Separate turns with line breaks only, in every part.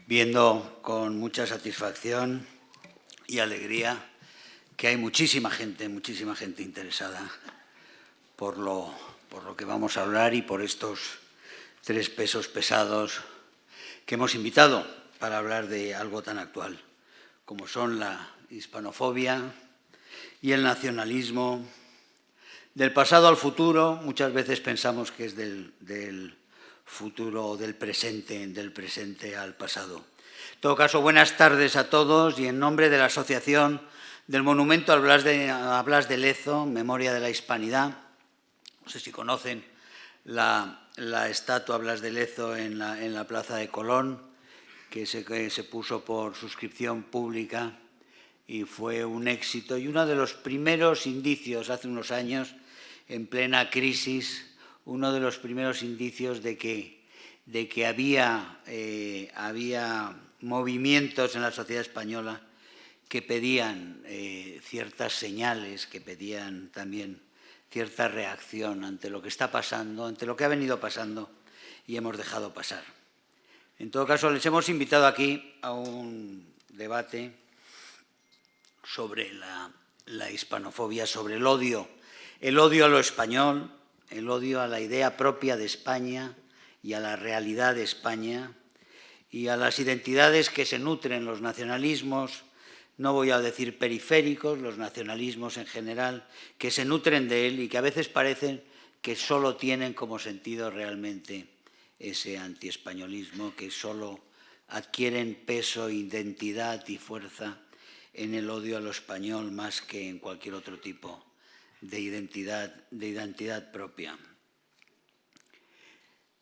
Viendo con mucha satisfacción y alegría que hay muchísima gente interesada por lo que vamos a hablar y por estos tres pesos pesados que hemos invitado para hablar de algo tan actual como son la hispanofobia y el nacionalismo. Del pasado al futuro, muchas veces pensamos que es del futuro o del presente al pasado. En todo caso, buenas tardes a todos y en nombre de la Asociación del Monumento a Blas de Lezo, Memoria de la Hispanidad, no sé si conocen la estatua Blas de Lezo en la Plaza de Colón, que se puso por suscripción pública y fue un éxito. Y uno de los primeros indicios, hace unos años, en plena crisis, uno de los primeros indicios de que había movimientos en la sociedad española que pedían ciertas señales, que pedían también cierta reacción ante lo que está pasando, ante lo que ha venido pasando y hemos dejado pasar. En todo caso, les hemos invitado aquí a un debate sobre la hispanofobia, sobre el odio a lo español, el odio a la idea propia de España y a la realidad de España y a las identidades que se nutren, los nacionalismos, no voy a decir periféricos, los nacionalismos en general, que se nutren de él y que a veces parecen que solo tienen como sentido realmente ese antiespañolismo, que solo adquieren peso, identidad y fuerza en el odio a lo español más que en cualquier otro tipo de identidad propia.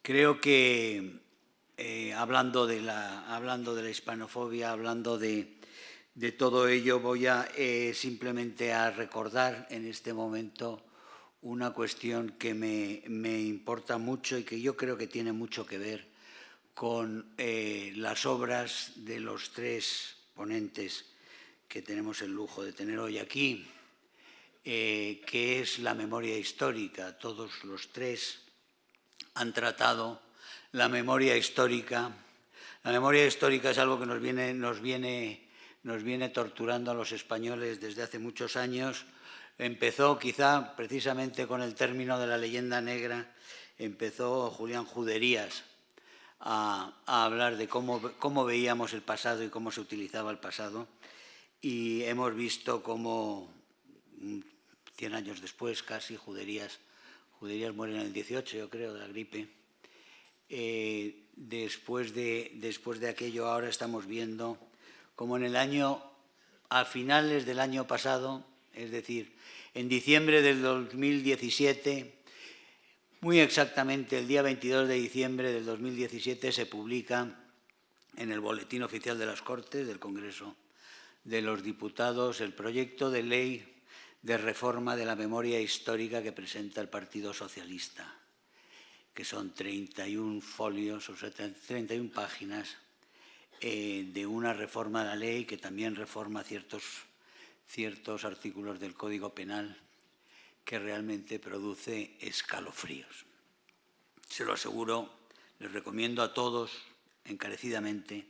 Creo que hablando de la hispanofobia, hablando de todo ello, voy a simplemente a recordar en este momento una cuestión que me importa mucho y que yo creo que tiene mucho que ver con las obras de los tres ponentes que tenemos el lujo de tener hoy aquí, que es la memoria histórica. Todos los tres han tratado la memoria histórica. La memoria histórica es algo que nos viene torturando a los españoles desde hace muchos años. Empezó quizá precisamente con el término de la leyenda negra, empezó Julián Juderías a hablar de cómo veíamos el pasado y cómo se utilizaba el pasado. Y hemos visto cómo 100 años después, casi, Juderías muere en el 18, yo creo, de la gripe. Después de aquello, ahora estamos viendo cómo a finales del año pasado, es decir, en diciembre del 2017, muy exactamente el día 22 de diciembre del 2017, se publica en el Boletín Oficial de las Cortes del Congreso de los Diputados el proyecto de ley de reforma de la memoria histórica que presenta el Partido Socialista, que son 31 folios, o sea, 31 páginas de una reforma de la ley que también reforma ciertos artículos del Código Penal que realmente produce escalofríos. Se lo aseguro, les recomiendo a todos encarecidamente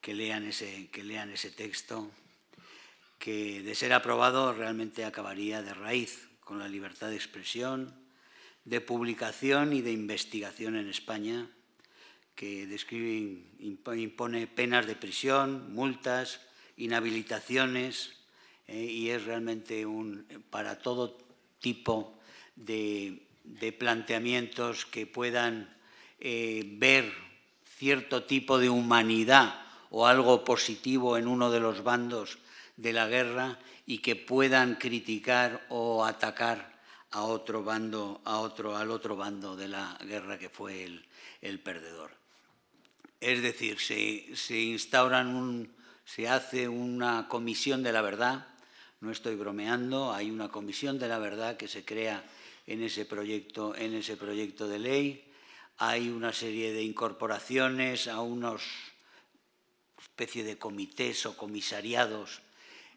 que lean ese texto, que de ser aprobado realmente acabaría de raíz con la libertad de expresión, de publicación y de investigación en España, que impone penas de prisión, multas, inhabilitaciones, y es realmente para todo tipo de planteamientos que puedan ver cierto tipo de humanidad o algo positivo en uno de los bandos de la guerra y que puedan criticar o atacar a otro bando, al otro bando de la guerra que fue el perdedor. Es decir, se hace una comisión de la verdad, no estoy bromeando, hay una comisión de la verdad que se crea en ese proyecto de ley, hay una serie de incorporaciones a unos especie de comités o comisariados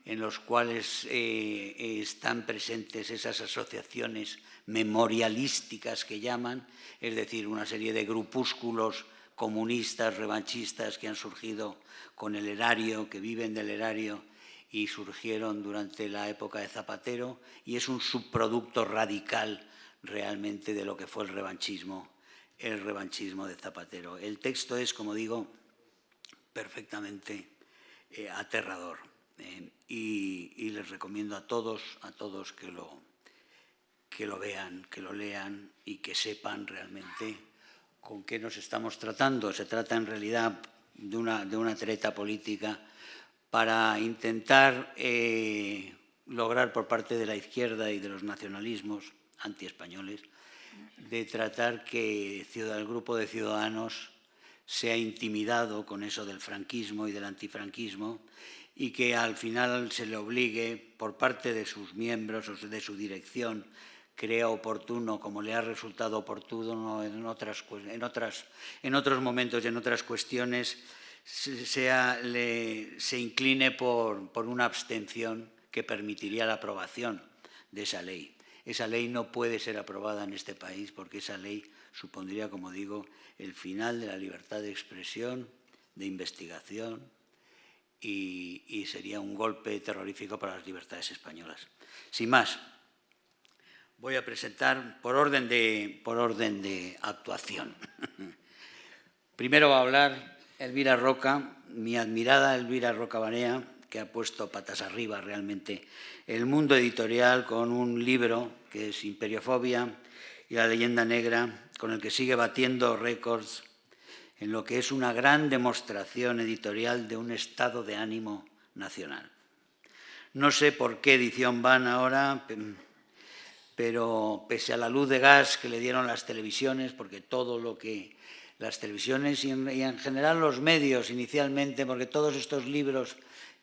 en los cuales están presentes esas asociaciones memorialísticas que llaman, es decir, una serie de grupúsculos comunistas, revanchistas que han surgido con el erario, que viven del erario y surgieron durante la época de Zapatero, y es un subproducto radical realmente de lo que fue el revanchismo de Zapatero. El texto es, como digo, perfectamente aterrador, y les recomiendo a todos que lo vean, que lo lean y que sepan realmente con qué nos estamos tratando. Se trata en realidad de una treta política para intentar lograr por parte de la izquierda y de los nacionalismos antiespañoles de tratar que el grupo de Ciudadanos sea intimidado con eso del franquismo y del antifranquismo, y que al final se le obligue por parte de sus miembros o de su dirección, crea oportuno, como le ha resultado oportuno en otros momentos y en otras cuestiones, se incline por una abstención que permitiría la aprobación de esa ley. Esa ley no puede ser aprobada en este país porque esa ley supondría, como digo, el final de la libertad de expresión, de investigación, y sería un golpe terrorífico para las libertades españolas. Sin más, voy a presentar por orden de actuación. Primero va a hablar Elvira Roca, mi admirada Elvira Roca Barea, que ha puesto patas arriba realmente el mundo editorial con un libro que es Imperiofobia y la leyenda negra, con el que sigue batiendo récords en lo que es una gran demostración editorial de un estado de ánimo nacional. No sé por qué edición van ahora, pero pese a la luz de gas que le dieron las televisiones, porque todo lo que las televisiones y en general los medios inicialmente, porque todos estos libros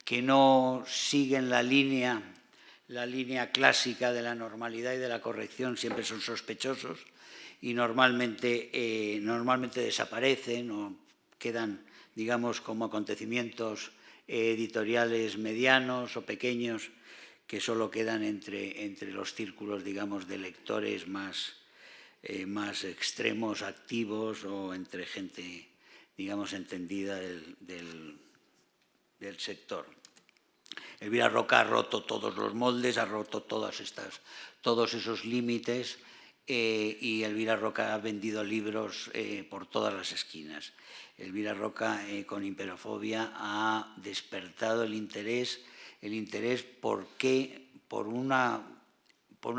que no siguen la línea clásica de la normalidad y de la corrección siempre son sospechosos y normalmente desaparecen o quedan, digamos, como acontecimientos editoriales medianos o pequeños que solo quedan entre los círculos, digamos, de lectores más extremos, activos, o entre gente, digamos, entendida del sector. Elvira Roca ha roto todos los moldes, ha roto todos esos límites, y Elvira Roca ha vendido libros por todas las esquinas. Elvira Roca, con Imperiofobia, ha despertado el interés por una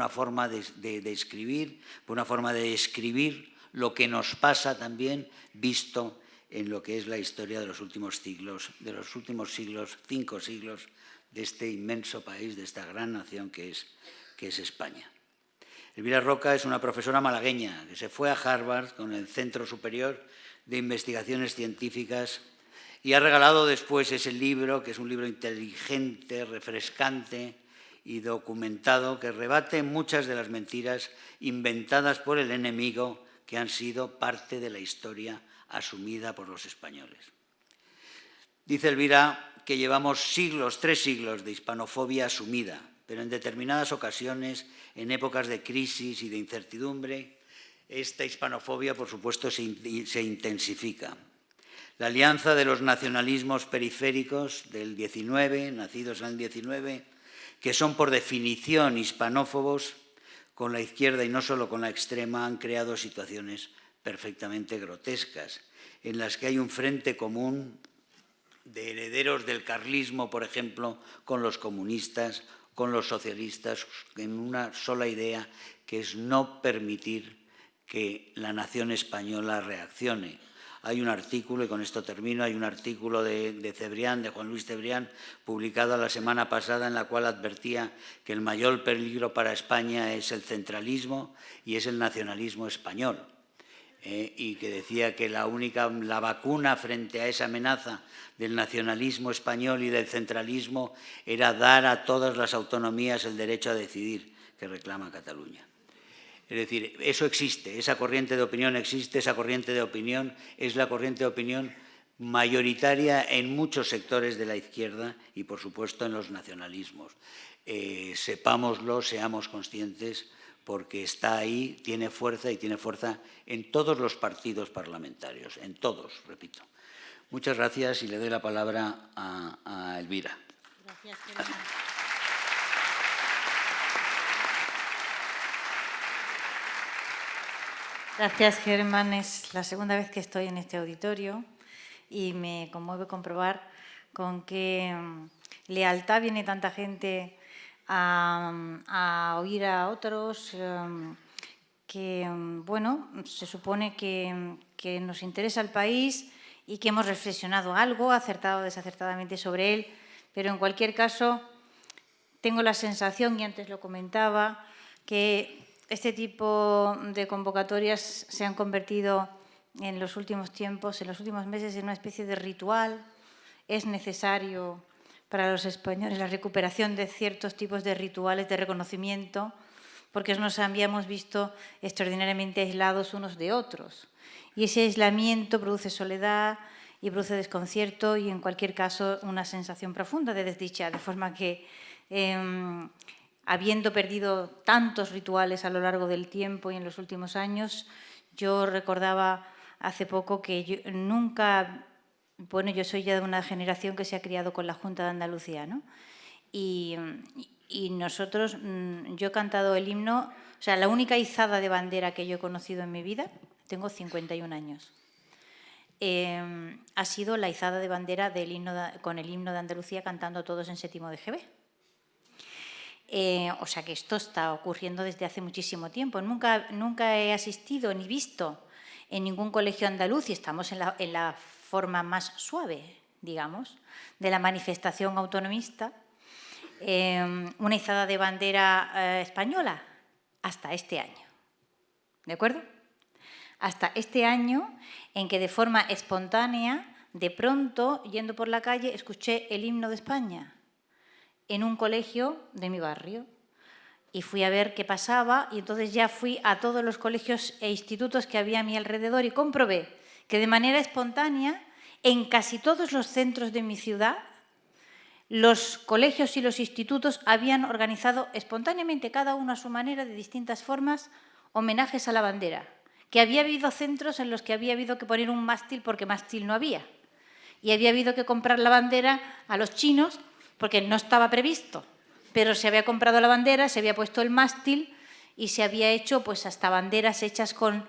forma de escribir, por una forma de escribir lo que nos pasa también visto en lo que es la historia de los últimos siglos, 5 siglos, de este inmenso país, de esta gran nación que es España. Elvira Roca es una profesora malagueña que se fue a Harvard con el Centro Superior de Investigaciones Científicas y ha regalado después ese libro, que es un libro inteligente, refrescante y documentado, que rebate muchas de las mentiras inventadas por el enemigo que han sido parte de la historia asumida por los españoles. Dice Elvira que llevamos 3 siglos de hispanofobia asumida, pero en determinadas ocasiones, en épocas de crisis y de incertidumbre, esta hispanofobia, por supuesto, se intensifica. La alianza de los nacionalismos periféricos del 19, nacidos en el 19, que son por definición hispanófobos, con la izquierda y no solo con la extrema, han creado situaciones perfectamente grotescas, en las que hay un frente común de herederos del carlismo, por ejemplo, con los comunistas, con los socialistas, en una sola idea, que es no permitir que la nación española reaccione. Hay un artículo, y con esto termino, hay un artículo de Cebrián, de Juan Luis Cebrián, publicado la semana pasada, en la cual advertía que el mayor peligro para España es el centralismo y es el nacionalismo español. Y que decía que la vacuna frente a esa amenaza del nacionalismo español y del centralismo era dar a todas las autonomías el derecho a decidir que reclama Cataluña. Es decir, eso existe, esa corriente de opinión existe, esa corriente de opinión es la corriente de opinión mayoritaria en muchos sectores de la izquierda y, por supuesto, en los nacionalismos. Sepámoslo, seamos conscientes, porque está ahí, tiene fuerza y tiene fuerza en todos los partidos parlamentarios, en todos, repito. Muchas gracias y le doy la palabra a Elvira.
Gracias, Germán. Gracias, Germán. Es la segunda vez que estoy en este auditorio y me conmueve comprobar con qué lealtad viene tanta gente a oír a otros, que, bueno, se supone que nos interesa el país y que hemos reflexionado algo, acertado o desacertadamente sobre él, pero en cualquier caso tengo la sensación, y antes lo comentaba, que este tipo de convocatorias se han convertido en los últimos tiempos, en los últimos meses, en una especie de ritual. Es necesario para los españoles la recuperación de ciertos tipos de rituales de reconocimiento, porque nos habíamos visto extraordinariamente aislados unos de otros. Y ese aislamiento produce soledad y produce desconcierto y, en cualquier caso, una sensación profunda de desdicha, de forma que, habiendo perdido tantos rituales a lo largo del tiempo y en los últimos años, yo recordaba hace poco que yo nunca... Bueno, yo soy ya de una generación que se ha criado con la Junta de Andalucía, ¿no? Y nosotros, yo he cantado el himno, o sea, la única izada de bandera que yo he conocido en mi vida, tengo 51 años, ha sido la izada de bandera con el himno de Andalucía cantando todos en séptimo de GB. O sea que esto está ocurriendo desde hace muchísimo tiempo. Nunca he asistido ni visto en ningún colegio andaluz, y estamos en la forma más suave, digamos, de la manifestación autonomista, una izada de bandera española hasta este año. ¿De acuerdo? Hasta este año en que de forma espontánea, de pronto, yendo por la calle, escuché el himno de España en un colegio de mi barrio. Y fui a ver qué pasaba y entonces ya fui a todos los colegios e institutos que había a mi alrededor y comprobé que de manera espontánea, en casi todos los centros de mi ciudad, los colegios y los institutos habían organizado espontáneamente, cada uno a su manera, de distintas formas, homenajes a la bandera. Que había habido centros en los que había habido que poner un mástil porque mástil no había. Y había habido que comprar la bandera a los chinos porque no estaba previsto. Pero se había comprado la bandera, se había puesto el mástil y se había hecho pues hasta banderas hechas con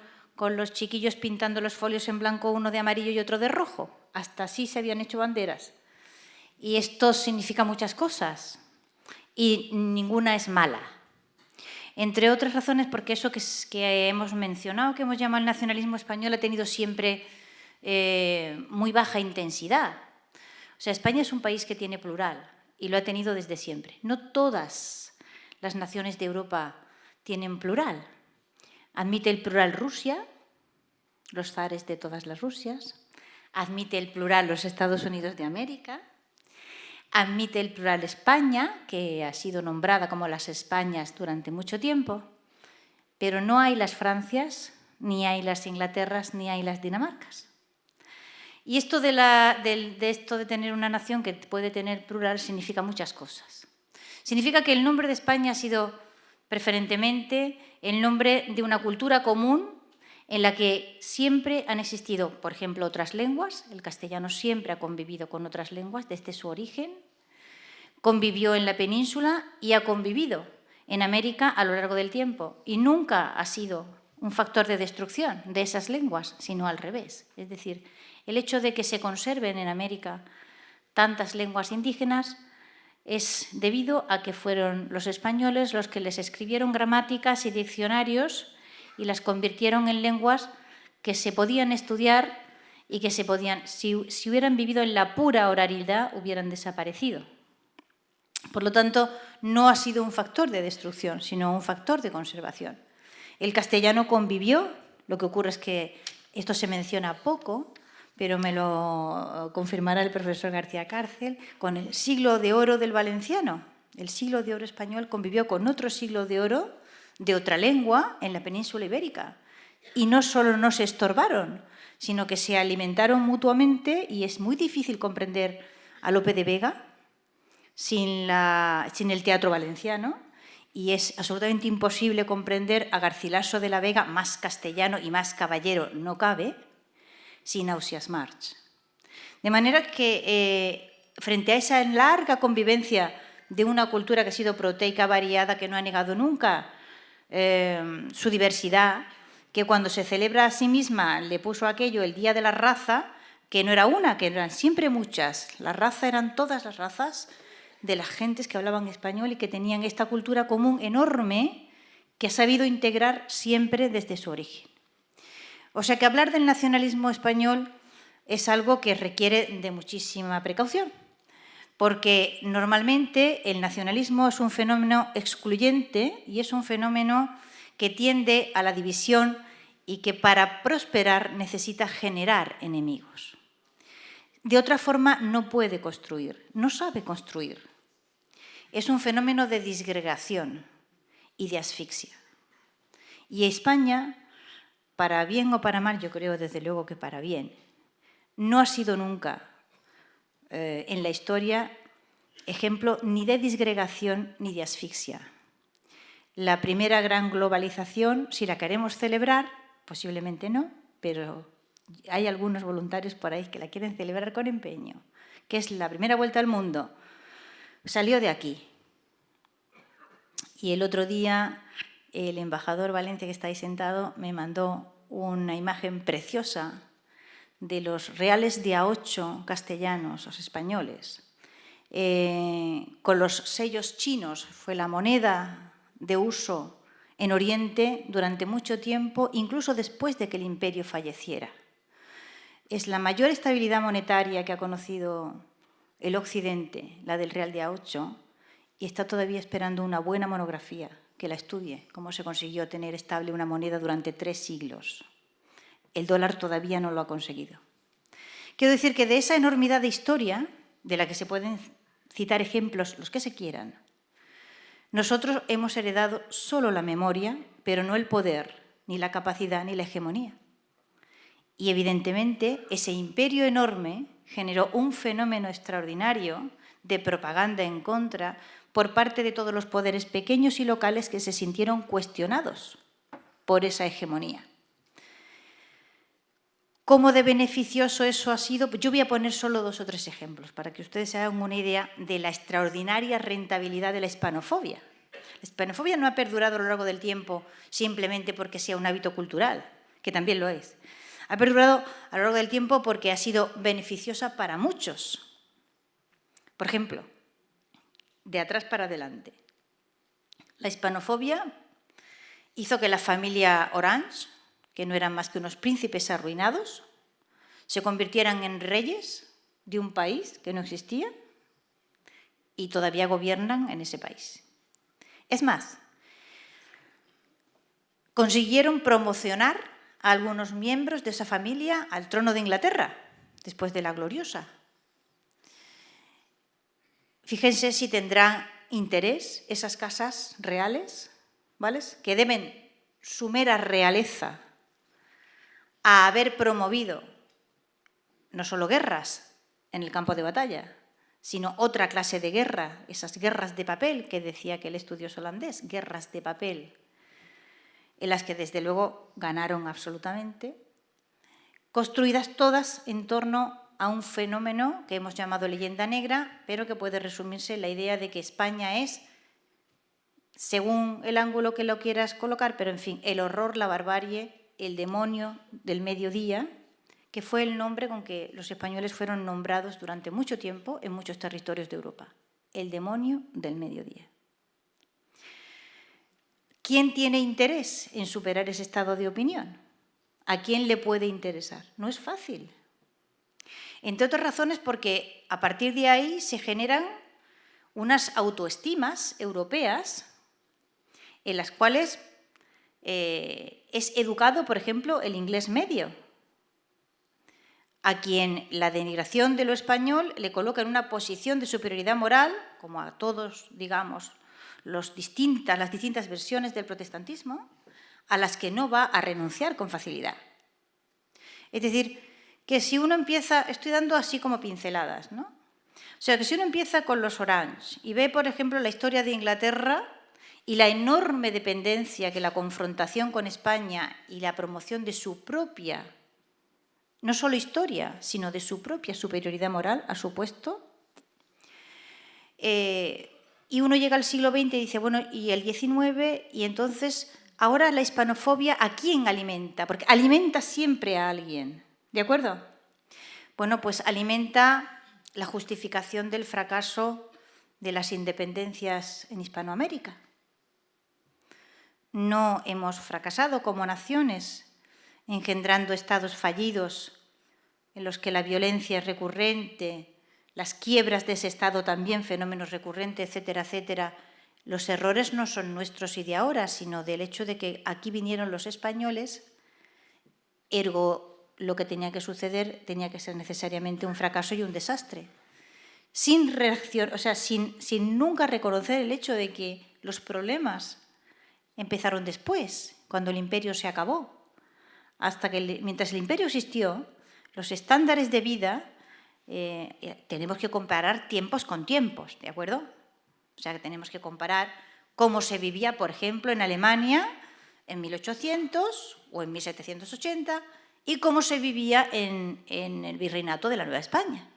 los chiquillos pintando los folios en blanco, uno de amarillo y otro de rojo. Hasta así se habían hecho banderas. Y esto significa muchas cosas y ninguna es mala. Entre otras razones porque eso que hemos mencionado, que hemos llamado el nacionalismo español, ha tenido siempre muy baja intensidad. O sea, España es un país que tiene plural y lo ha tenido desde siempre. No todas las naciones de Europa tienen plural. Admite el plural Rusia, los zares de todas las Rusias. Admite el plural los Estados Unidos de América. Admite el plural España, que ha sido nombrada como las Españas durante mucho tiempo, pero no hay las Francias, ni hay las Inglaterras, ni hay las Dinamarcas. Y esto de tener una nación que puede tener plural significa muchas cosas. Significa que el nombre de España ha sido preferentemente el nombre de una cultura común en la que siempre han existido, por ejemplo, otras lenguas. El castellano siempre ha convivido con otras lenguas desde su origen. Convivió en la península y ha convivido en América a lo largo del tiempo. Y nunca ha sido un factor de destrucción de esas lenguas, sino al revés. Es decir, el hecho de que se conserven en América tantas lenguas indígenas es debido a que fueron los españoles los que les escribieron gramáticas y diccionarios y las convirtieron en lenguas que se podían estudiar y que si hubieran vivido en la pura oralidad, hubieran desaparecido. Por lo tanto, no ha sido un factor de destrucción, sino un factor de conservación. El castellano convivió, lo que ocurre es que esto se menciona poco, pero me lo confirmará el profesor García Cárcel, con el siglo de oro del valenciano. El siglo de oro español convivió con otro siglo de oro de otra lengua en la península ibérica. y no solo no se estorbaron, sino que se alimentaron mutuamente, y es muy difícil comprender a Lope de Vega sin el teatro valenciano, y es absolutamente imposible comprender a Garcilaso de la Vega, más castellano y más caballero no cabe, sin Ausiàs March. De manera que frente a esa larga convivencia de una cultura que ha sido proteica, variada, que no ha negado nunca su diversidad, que cuando se celebra a sí misma le puso aquello el Día de la Raza, que no era una, que eran siempre muchas. La raza eran todas las razas de las gentes que hablaban español y que tenían esta cultura común enorme que ha sabido integrar siempre desde su origen. O sea que hablar del nacionalismo español es algo que requiere de muchísima precaución, porque normalmente el nacionalismo es un fenómeno excluyente y es un fenómeno que tiende a la división y que para prosperar necesita generar enemigos. De otra forma no puede construir, no sabe construir. Es un fenómeno de disgregación y de asfixia. Y España, para bien o para mal, yo creo desde luego que para bien, no ha sido nunca en la historia ejemplo ni de disgregación ni de asfixia. La primera gran globalización, si la queremos celebrar, posiblemente no, pero hay algunos voluntarios por ahí que la quieren celebrar con empeño, que es la primera vuelta al mundo, salió de aquí. Y el otro día el embajador Valencia, que está ahí sentado, me mandó una imagen preciosa de los reales de A8 castellanos, los españoles, con los sellos chinos. Fue la moneda de uso en Oriente durante mucho tiempo, incluso después de que el imperio falleciera. Es la mayor estabilidad monetaria que ha conocido el Occidente, la del real de A8, y está todavía esperando una buena monografía que la estudie, cómo se consiguió tener estable una moneda durante 3 siglos. El dólar todavía no lo ha conseguido. Quiero decir que de esa enormidad de historia, de la que se pueden citar ejemplos los que se quieran, nosotros hemos heredado solo la memoria, pero no el poder, ni la capacidad, ni la hegemonía. Y evidentemente ese imperio enorme generó un fenómeno extraordinario de propaganda en contra por parte de todos los poderes pequeños y locales que se sintieron cuestionados por esa hegemonía. ¿Cómo de beneficioso eso ha sido? Yo voy a poner solo 2 o 3 ejemplos para que ustedes se hagan una idea de la extraordinaria rentabilidad de la hispanofobia. La hispanofobia no ha perdurado a lo largo del tiempo simplemente porque sea un hábito cultural, que también lo es. Ha perdurado a lo largo del tiempo porque ha sido beneficiosa para muchos. Por ejemplo, de atrás para adelante. La hispanofobia hizo que la familia Orange, que no eran más que unos príncipes arruinados, se convirtieran en reyes de un país que no existía y todavía gobiernan en ese país. Es más, consiguieron promocionar a algunos miembros de esa familia al trono de Inglaterra, después de la gloriosa. Fíjense si tendrán interés esas casas reales, ¿vale?, que deben su mera realeza a haber promovido no solo guerras en el campo de batalla, sino otra clase de guerra, esas guerras de papel que decía aquel estudioso holandés, guerras de papel, en las que desde luego ganaron absolutamente, construidas todas en torno a un fenómeno que hemos llamado leyenda negra, pero que puede resumirse en la idea de que España es, según el ángulo que lo quieras colocar, pero en fin, el horror, la barbarie, el demonio del mediodía, que fue el nombre con que los españoles fueron nombrados durante mucho tiempo en muchos territorios de Europa. El demonio del mediodía. ¿Quién tiene interés en superar ese estado de opinión? ¿A quién le puede interesar? No es fácil. Entre otras razones porque a partir de ahí se generan unas autoestimas europeas en las cuales es educado, por ejemplo, el inglés medio, a quien la denigración de lo español le coloca en una posición de superioridad moral, como a todos, digamos, las distintas versiones del protestantismo, a las que no va a renunciar con facilidad. Es decir, que si uno empieza, estoy dando así como pinceladas, ¿no? O sea, que si uno empieza con los Orange y ve, por ejemplo, la historia de Inglaterra y la enorme dependencia que la confrontación con España y la promoción de su propia, no solo historia, sino de su propia superioridad moral ha supuesto, y uno llega al siglo XX y dice, bueno, y el XIX, y entonces, ahora la hispanofobia, ¿a quién alimenta? Porque alimenta siempre a alguien, ¿de acuerdo? Bueno, pues alimenta la justificación del fracaso de las independencias en Hispanoamérica. No hemos fracasado como naciones, engendrando estados fallidos en los que la violencia es recurrente, las quiebras de ese estado también, fenómenos recurrentes, etcétera, etcétera. Los errores no son nuestros y de ahora, sino del hecho de que aquí vinieron los españoles, ergo lo que tenía que suceder tenía que ser necesariamente un fracaso y un desastre. Sin reacción, o sea, sin nunca reconocer el hecho de que los problemas empezaron después, cuando el imperio se acabó. Hasta que, mientras el imperio existió, los estándares de vida, tenemos que comparar tiempos con tiempos, ¿de acuerdo? O sea, que tenemos que comparar cómo se vivía, por ejemplo, en Alemania en 1800 o en 1780 y cómo se vivía en el virreinato de la Nueva España.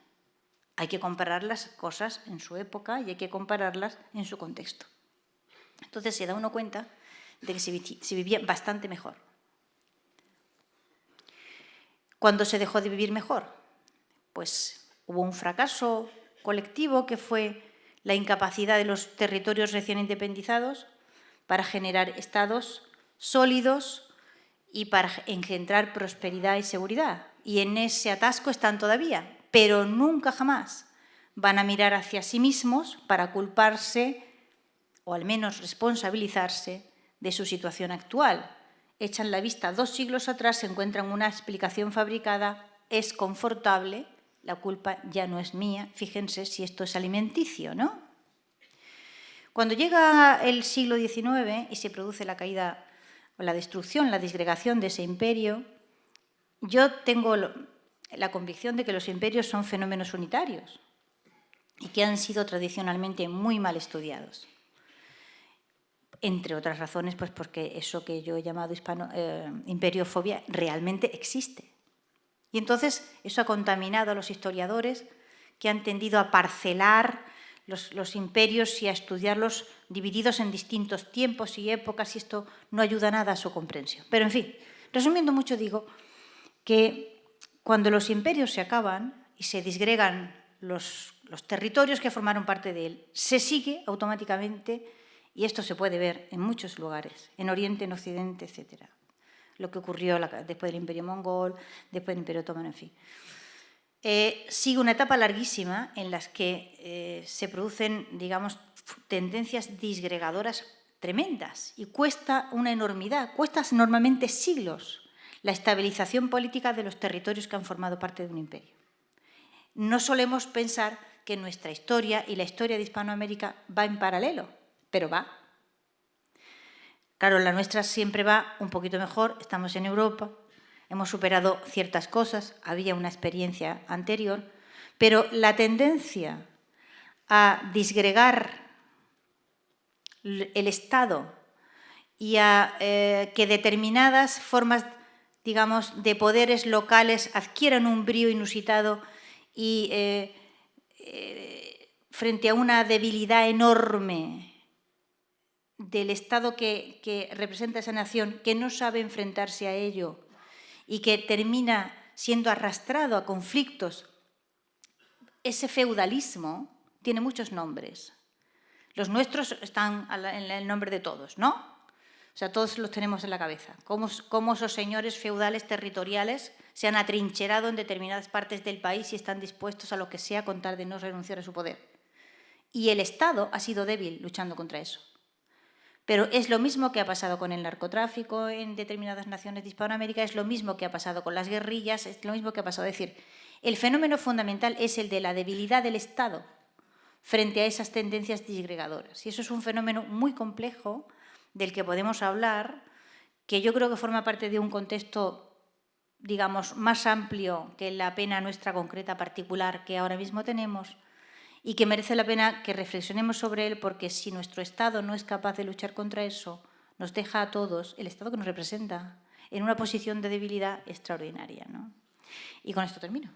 Hay que comparar las cosas en su época y hay que compararlas en su contexto. Entonces se da uno cuenta de que se vivía bastante mejor. ¿Cuándo se dejó de vivir mejor? Pues hubo un fracaso colectivo que fue la incapacidad de los territorios recién independizados para generar estados sólidos y para engendrar prosperidad y seguridad. Y en ese atasco están todavía, pero nunca jamás van a mirar hacia sí mismos para culparse o al menos responsabilizarse de su situación actual. Echan la vista 2 siglos atrás, se encuentran una explicación fabricada, es confortable, la culpa ya no es mía, fíjense si esto es alimenticio, ¿no? Cuando llega el siglo XIX y se produce la caída o la destrucción, la disgregación de ese imperio, yo tengo la convicción de que los imperios son fenómenos unitarios y que han sido tradicionalmente muy mal estudiados. Entre otras razones, pues porque eso que yo he llamado imperiofobia realmente existe. Y entonces eso ha contaminado a los historiadores que han tendido a parcelar los imperios y a estudiarlos divididos en distintos tiempos y épocas, y esto no ayuda nada a su comprensión. Pero, en fin, resumiendo mucho, digo que cuando los imperios se acaban y se disgregan los territorios que formaron parte de él, se sigue automáticamente, y esto se puede ver en muchos lugares, en Oriente, en Occidente, etcétera. Lo que ocurrió después del Imperio Mongol, después del Imperio Otomano, en fin. Sigue una etapa larguísima en las que se producen, digamos, tendencias disgregadoras tremendas y cuesta una enormidad, cuesta normalmente siglos la estabilización política de los territorios que han formado parte de un imperio. No solemos pensar que nuestra historia y la historia de Hispanoamérica va en paralelo, pero va. Claro, la nuestra siempre va un poquito mejor, estamos en Europa, hemos superado ciertas cosas, había una experiencia anterior, pero la tendencia a disgregar el Estado y a que determinadas formas, digamos, de poderes locales adquieran un brío inusitado y frente a una debilidad enorme del Estado que representa esa nación, que no sabe enfrentarse a ello y que termina siendo arrastrado a conflictos. Ese feudalismo tiene muchos nombres. Los nuestros están en el nombre de todos, ¿no? O sea, todos los tenemos en la cabeza. Cómo esos señores feudales territoriales se han atrincherado en determinadas partes del país y están dispuestos a lo que sea con tal de no renunciar a su poder. Y el Estado ha sido débil luchando contra eso. Pero es lo mismo que ha pasado con el narcotráfico en determinadas naciones de Hispanoamérica, es lo mismo que ha pasado con las guerrillas, es lo mismo que ha pasado. Es decir, el fenómeno fundamental es el de la debilidad del Estado frente a esas tendencias disgregadoras. Y eso es un fenómeno muy complejo del que podemos hablar, que yo creo que forma parte de un contexto, digamos, más amplio que la pena nuestra concreta particular que ahora mismo tenemos, y que merece la pena que reflexionemos sobre él, porque si nuestro Estado no es capaz de luchar contra eso, nos deja a todos, el Estado que nos representa, en una posición de debilidad extraordinaria, ¿no? Y con esto termino.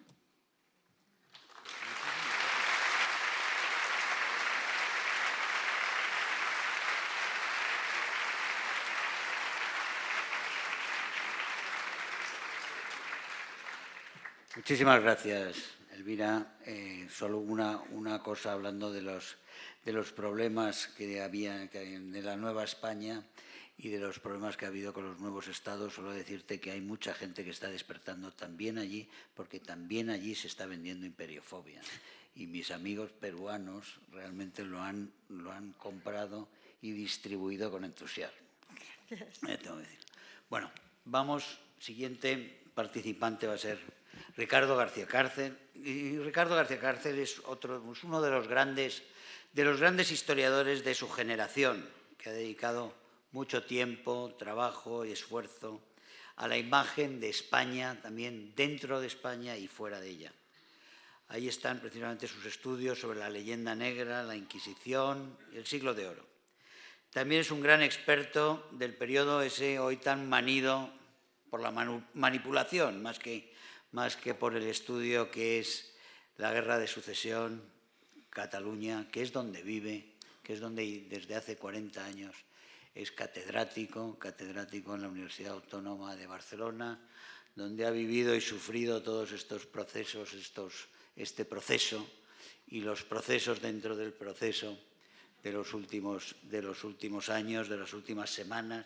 Muchísimas gracias, Elvira. Solo una cosa, hablando de los problemas que había de la Nueva España y de los problemas que ha habido con los nuevos estados, solo decirte que hay mucha gente que está despertando también allí, porque también allí se está vendiendo imperiofobia. Y mis amigos peruanos realmente lo han comprado y distribuido con entusiasmo. Tengo que decir. Bueno, vamos, siguiente participante va a ser Ricardo García Cárcel. Y Ricardo García Cárcel es uno de los grandes historiadores de su generación, que ha dedicado mucho tiempo, trabajo y esfuerzo a la imagen de España, también dentro de España y fuera de ella. Ahí están precisamente sus estudios sobre la leyenda negra, la Inquisición y el Siglo de Oro. También es un gran experto del periodo ese hoy tan manido por la manipulación, más que por el estudio que es la Guerra de Sucesión, Cataluña, que es donde vive, que es donde desde hace 40 años es catedrático en la Universidad Autónoma de Barcelona, donde ha vivido y sufrido todos estos procesos, este proceso y los procesos dentro del proceso de los últimos años, de las últimas semanas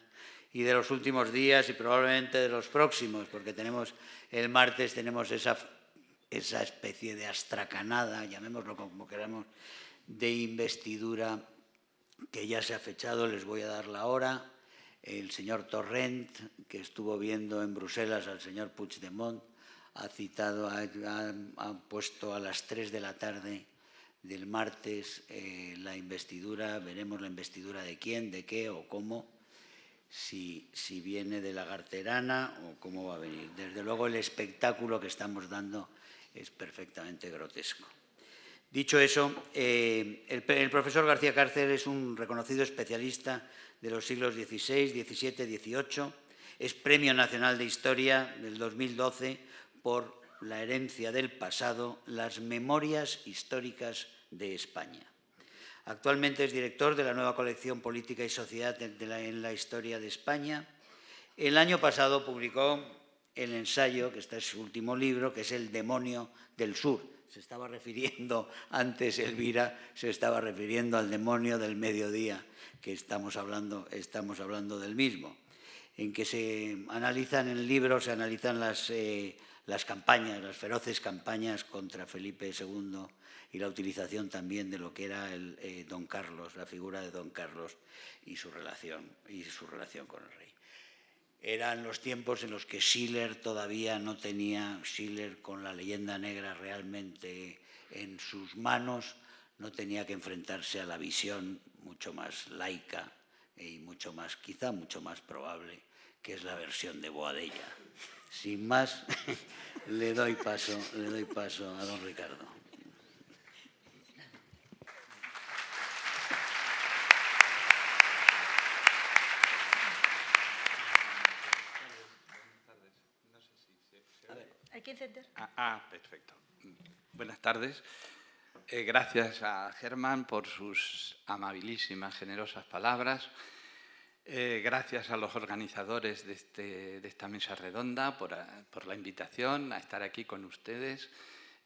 y de los últimos días y probablemente de los próximos, porque el martes tenemos esa especie de astracanada, llamémoslo como queramos, de investidura que ya se ha fechado. Les voy a dar la hora. El señor Torrent, que estuvo viendo en Bruselas al señor Puigdemont, ha puesto a las 3 de la tarde del martes la investidura. Veremos la investidura de quién, de qué o cómo, si viene de la Garterana o cómo va a venir. Desde luego el espectáculo que estamos dando es perfectamente grotesco. Dicho eso, el profesor García Cárcel es un reconocido especialista de los siglos XVI, XVII, XVIII. Es Premio Nacional de Historia del 2012 por La herencia del pasado, las memorias históricas de España. Actualmente es director de la nueva colección Política y Sociedad en la Historia de España. El año pasado publicó el ensayo, que está en su último libro, que es El demonio del sur. Se estaba refiriendo antes, Elvira, se estaba refiriendo al demonio del mediodía, que estamos hablando del mismo, en que se analizan en el libro, se analizan las campañas, las feroces campañas contra Felipe II y la utilización también de lo que era Don Carlos, la figura de Don Carlos y su relación con el rey. Eran los tiempos en los que Schiller todavía no tenía, Schiller con la leyenda negra realmente en sus manos, no tenía que enfrentarse a la visión mucho más laica y quizá mucho más probable, que es la versión de Boadella. Sin más, le doy paso a don Ricardo.
¿Hay que encender?
Perfecto. Buenas tardes. Gracias a Germán por sus amabilísimas, generosas palabras. Gracias a los organizadores de esta mesa redonda por la invitación a estar aquí con ustedes.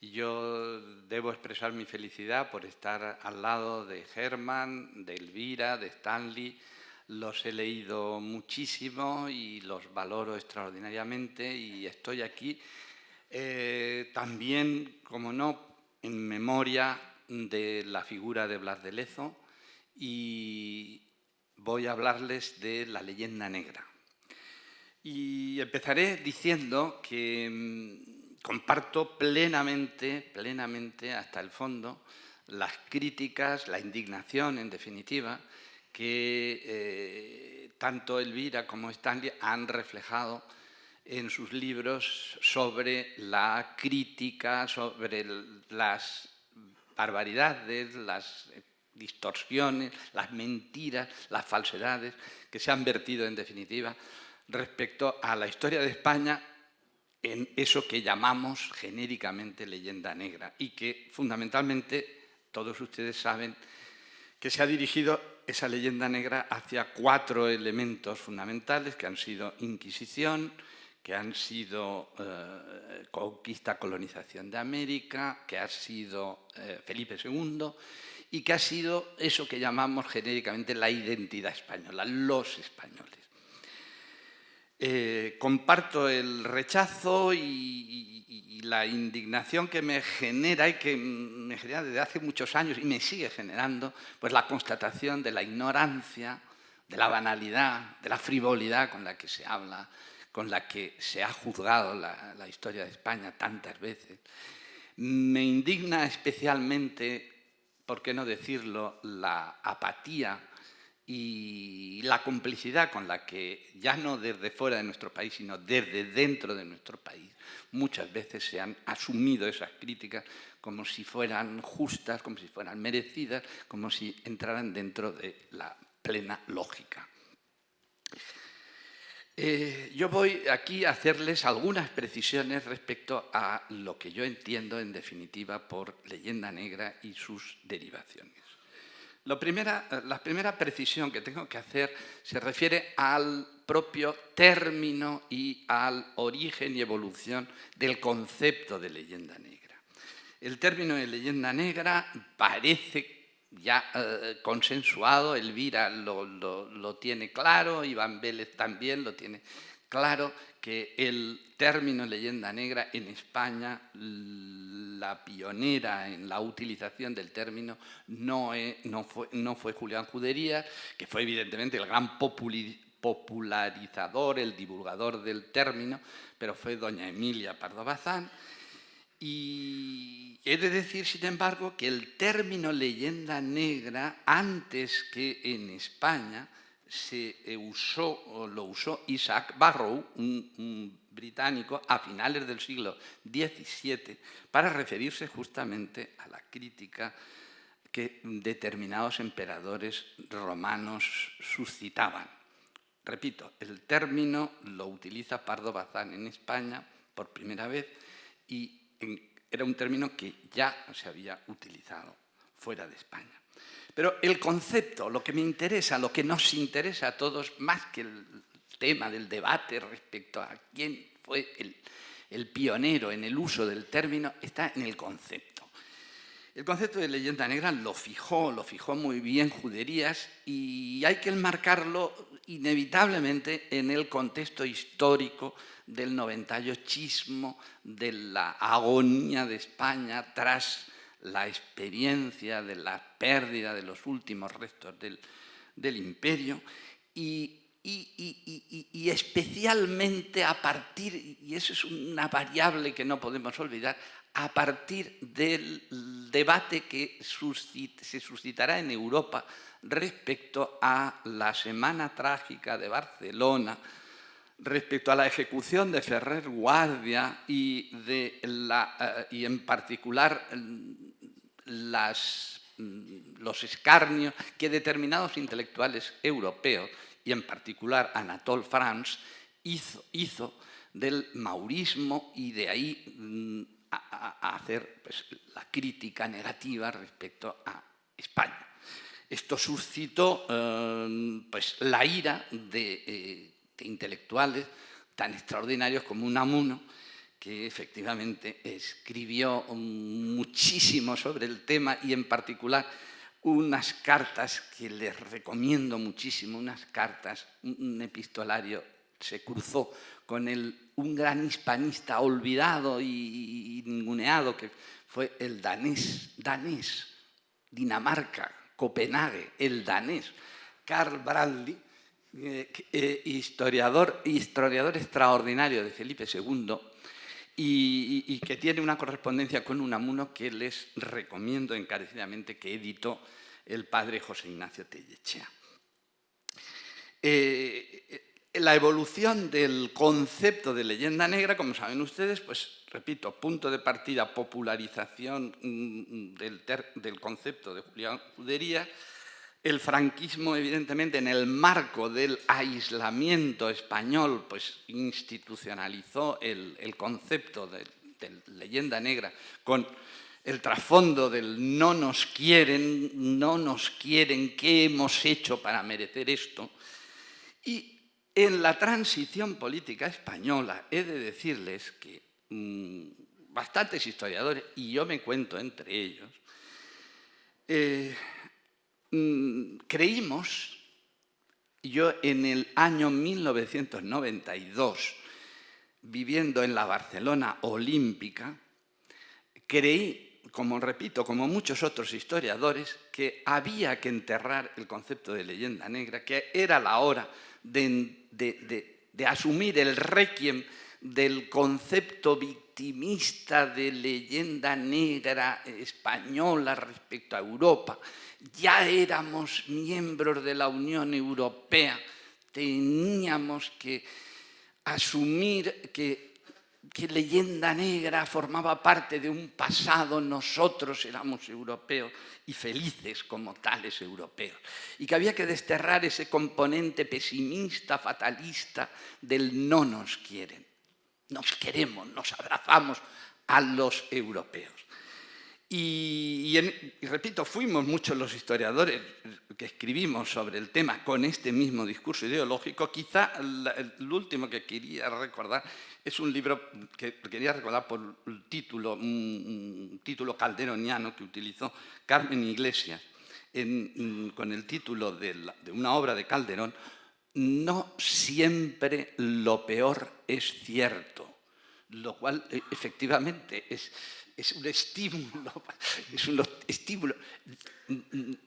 Y yo debo expresar mi felicidad por estar al lado de Germán, de Elvira, de Stanley. Los he leído muchísimo y los valoro extraordinariamente, y estoy aquí también, como no, en memoria de la figura de Blas de Lezo, y voy a hablarles de la leyenda negra. Y empezaré diciendo que comparto plenamente hasta el fondo las críticas, la indignación, en definitiva, que tanto Elvira como Stanley han reflejado en sus libros sobre la crítica, sobre las barbaridades, las distorsiones, las mentiras, las falsedades que se han vertido, en definitiva, respecto a la historia de España en eso que llamamos genéricamente leyenda negra y que fundamentalmente todos ustedes saben que se ha dirigido esa leyenda negra hacia 4 elementos fundamentales que han sido Inquisición, que han sido conquista, colonización de América, que ha sido Felipe II y que ha sido eso que llamamos genéricamente la identidad española, los españoles. Comparto el rechazo y la indignación que me genera y que me genera desde hace muchos años y me sigue generando, pues la constatación de la ignorancia, de la banalidad, de la frivolidad con la que se habla, con la que se ha juzgado la historia de España tantas veces. Me indigna especialmente, por qué no decirlo, la apatía y la complicidad con la que, ya no desde fuera de nuestro país, sino desde dentro de nuestro país, muchas veces se han asumido esas críticas como si fueran justas, como si fueran merecidas, como si entraran dentro de la plena lógica. Yo voy aquí a hacerles algunas precisiones respecto a lo que yo entiendo, en definitiva, por leyenda negra y sus derivaciones. La primera precisión que tengo que hacer se refiere al propio término y al origen y evolución del concepto de leyenda negra. El término de leyenda negra parece ya consensuado, Elvira lo tiene claro, Iván Vélez también lo tiene claro, que el término leyenda negra en España, la pionera en la utilización del término no fue Julián Juderías, que fue evidentemente el gran popularizador, el divulgador del término, pero fue doña Emilia Pardo Bazán. Y he de decir, sin embargo, que el término leyenda negra, antes que en España, lo usó Isaac Barrow, un británico, a finales del siglo XVII, para referirse justamente a la crítica que determinados emperadores romanos suscitaban. Repito, el término lo utiliza Pardo Bazán en España por primera vez y era un término que ya se había utilizado fuera de España. Pero el concepto, lo que me interesa, lo que nos interesa a todos, más que el tema del debate respecto a quién fue el pionero en el uso del término, está en el concepto. El concepto de leyenda negra lo fijó muy bien Juderías y hay que enmarcarlo inevitablemente en el contexto histórico del 98ismo, de la agonía de España tras la experiencia de la pérdida de los últimos restos del imperio y especialmente a partir, y eso es una variable que no podemos olvidar, a partir del debate que se suscitará en Europa respecto a la Semana Trágica de Barcelona, respecto a la ejecución de Ferrer Guardia y en particular los escarnios que determinados intelectuales europeos, y en particular Anatole France, hizo del maurismo y de ahí a hacer pues, la crítica negativa respecto a España. Esto suscitó pues, la ira de intelectuales tan extraordinarios como Unamuno, que efectivamente escribió muchísimo sobre el tema y en particular unas cartas que les recomiendo muchísimo, un epistolario se cruzó con un gran hispanista olvidado y ninguneado que fue el danés, Dinamarca, Copenhague, el danés, Karl Bradley, historiador extraordinario de Felipe II y que tiene una correspondencia con Unamuno que les recomiendo encarecidamente que editó el padre José Ignacio Tellechea. La evolución del concepto de leyenda negra, como saben ustedes, pues repito, punto de partida, popularización del concepto de Julián Judería, el franquismo, evidentemente, en el marco del aislamiento español, pues institucionalizó el concepto de leyenda negra con el trasfondo del no nos quieren, ¿qué hemos hecho para merecer esto? Y en la transición política española he de decirles que bastantes historiadores, y yo me cuento entre ellos, creímos, yo en el año 1992, viviendo en la Barcelona olímpica, creí, como repito, como muchos otros historiadores, que había que enterrar el concepto de leyenda negra, que era la hora de asumir el requiem del concepto victimista de leyenda negra española respecto a Europa. Ya éramos miembros de la Unión Europea, teníamos que asumir que leyenda negra formaba parte de un pasado, nosotros éramos europeos y felices como tales europeos, y que había que desterrar ese componente pesimista, fatalista del no nos quieren. Nos queremos, nos abrazamos a los europeos. Y repito, fuimos muchos los historiadores que escribimos sobre el tema con este mismo discurso ideológico. Quizá el último que quería recordar es un libro que quería recordar por el título, un título calderoniano que utilizó Carmen Iglesias con el título de una obra de Calderón, No siempre lo peor es cierto, lo cual efectivamente es un estímulo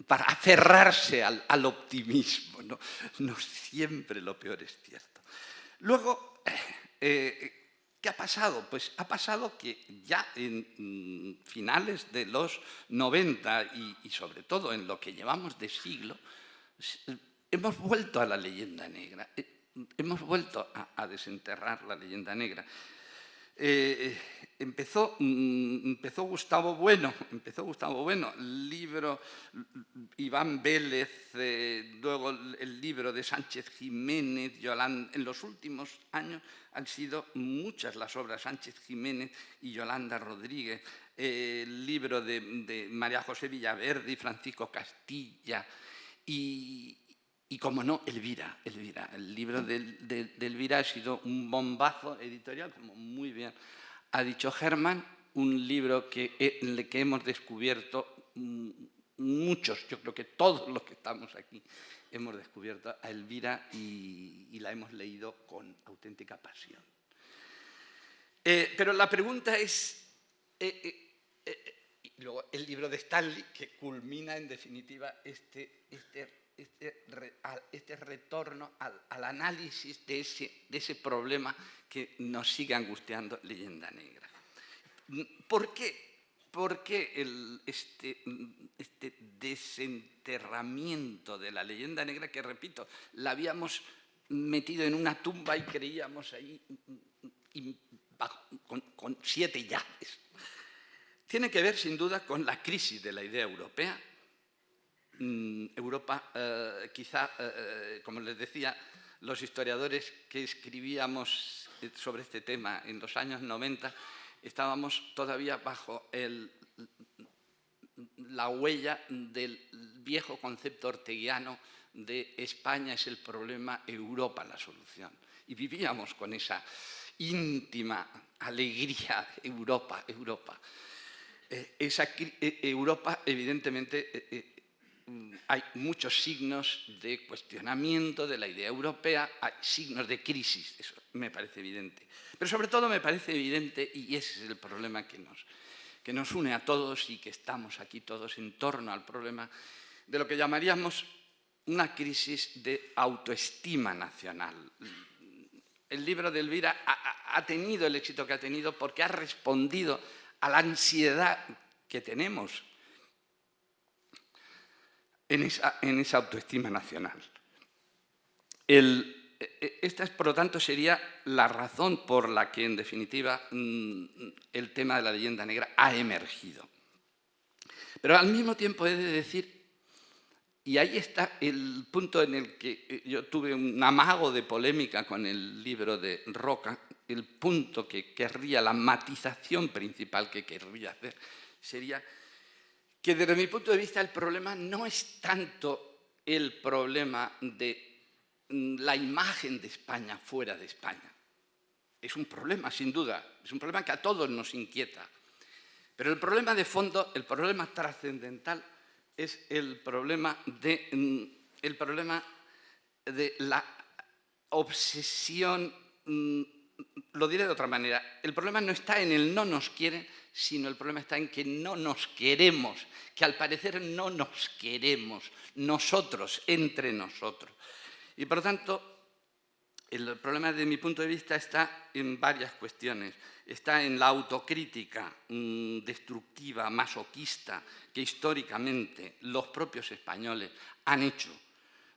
para aferrarse al optimismo, ¿no? No siempre lo peor es cierto. Luego, ¿qué ha pasado? Pues ha pasado que ya en finales de los 90 y sobre todo en lo que llevamos de siglo, hemos vuelto a la leyenda negra, hemos vuelto a desenterrar la leyenda negra. Empezó Gustavo Bueno, el libro Iván Vélez, luego el libro de Sánchez Jiménez, Yolanda. En los últimos años han sido muchas las obras Sánchez Jiménez y Yolanda Rodríguez, el libro de María José Villaverde y Francisco Castilla, y como no, Elvira. El libro de Elvira ha sido un bombazo editorial, como muy bien ha dicho Germán, un libro en el que hemos descubierto muchos, yo creo que todos los que estamos aquí, hemos descubierto a Elvira y la hemos leído con auténtica pasión. Pero la pregunta es, y luego el libro de Stanley, que culmina en definitiva este retorno al análisis de ese problema que nos sigue angustiando, leyenda negra. ¿Por qué? ¿Por qué este desenterramiento de la leyenda negra, que repito, la habíamos metido en una tumba y creíamos ahí con 7 llaves? Tiene que ver sin duda con la crisis de la idea europea. Europa, quizá, como les decía, los historiadores que escribíamos sobre este tema en los años 90, estábamos todavía bajo la huella del viejo concepto orteguiano de España es el problema, Europa la solución. Y vivíamos con esa íntima alegría, Europa. Europa, evidentemente, hay muchos signos de cuestionamiento de la idea europea, hay signos de crisis, eso me parece evidente. Pero sobre todo me parece evidente, y ese es el problema que nos une a todos y que estamos aquí todos en torno al problema de lo que llamaríamos una crisis de autoestima nacional. El libro de Elvira ha tenido el éxito que ha tenido porque ha respondido a la ansiedad que tenemos en esa autoestima nacional. Esta, por lo tanto, sería la razón por la que, en definitiva, el tema de la leyenda negra ha emergido. Pero al mismo tiempo he de decir, y ahí está el punto en el que yo tuve un amago de polémica con el libro de Roca, el punto que querría, la matización principal que querría hacer, sería que desde mi punto de vista el problema no es tanto el problema de la imagen de España fuera de España. Es un problema, sin duda, es un problema que a todos nos inquieta. Pero el problema de fondo, el problema trascendental, es el problema de la obsesión. Lo diré de otra manera, el problema no está en el no nos quieren, sino el problema está en que no nos queremos, que al parecer no nos queremos, nosotros, entre nosotros. Y por lo tanto, el problema desde mi punto de vista está en varias cuestiones. Está en la autocrítica destructiva, masoquista, que históricamente los propios españoles han hecho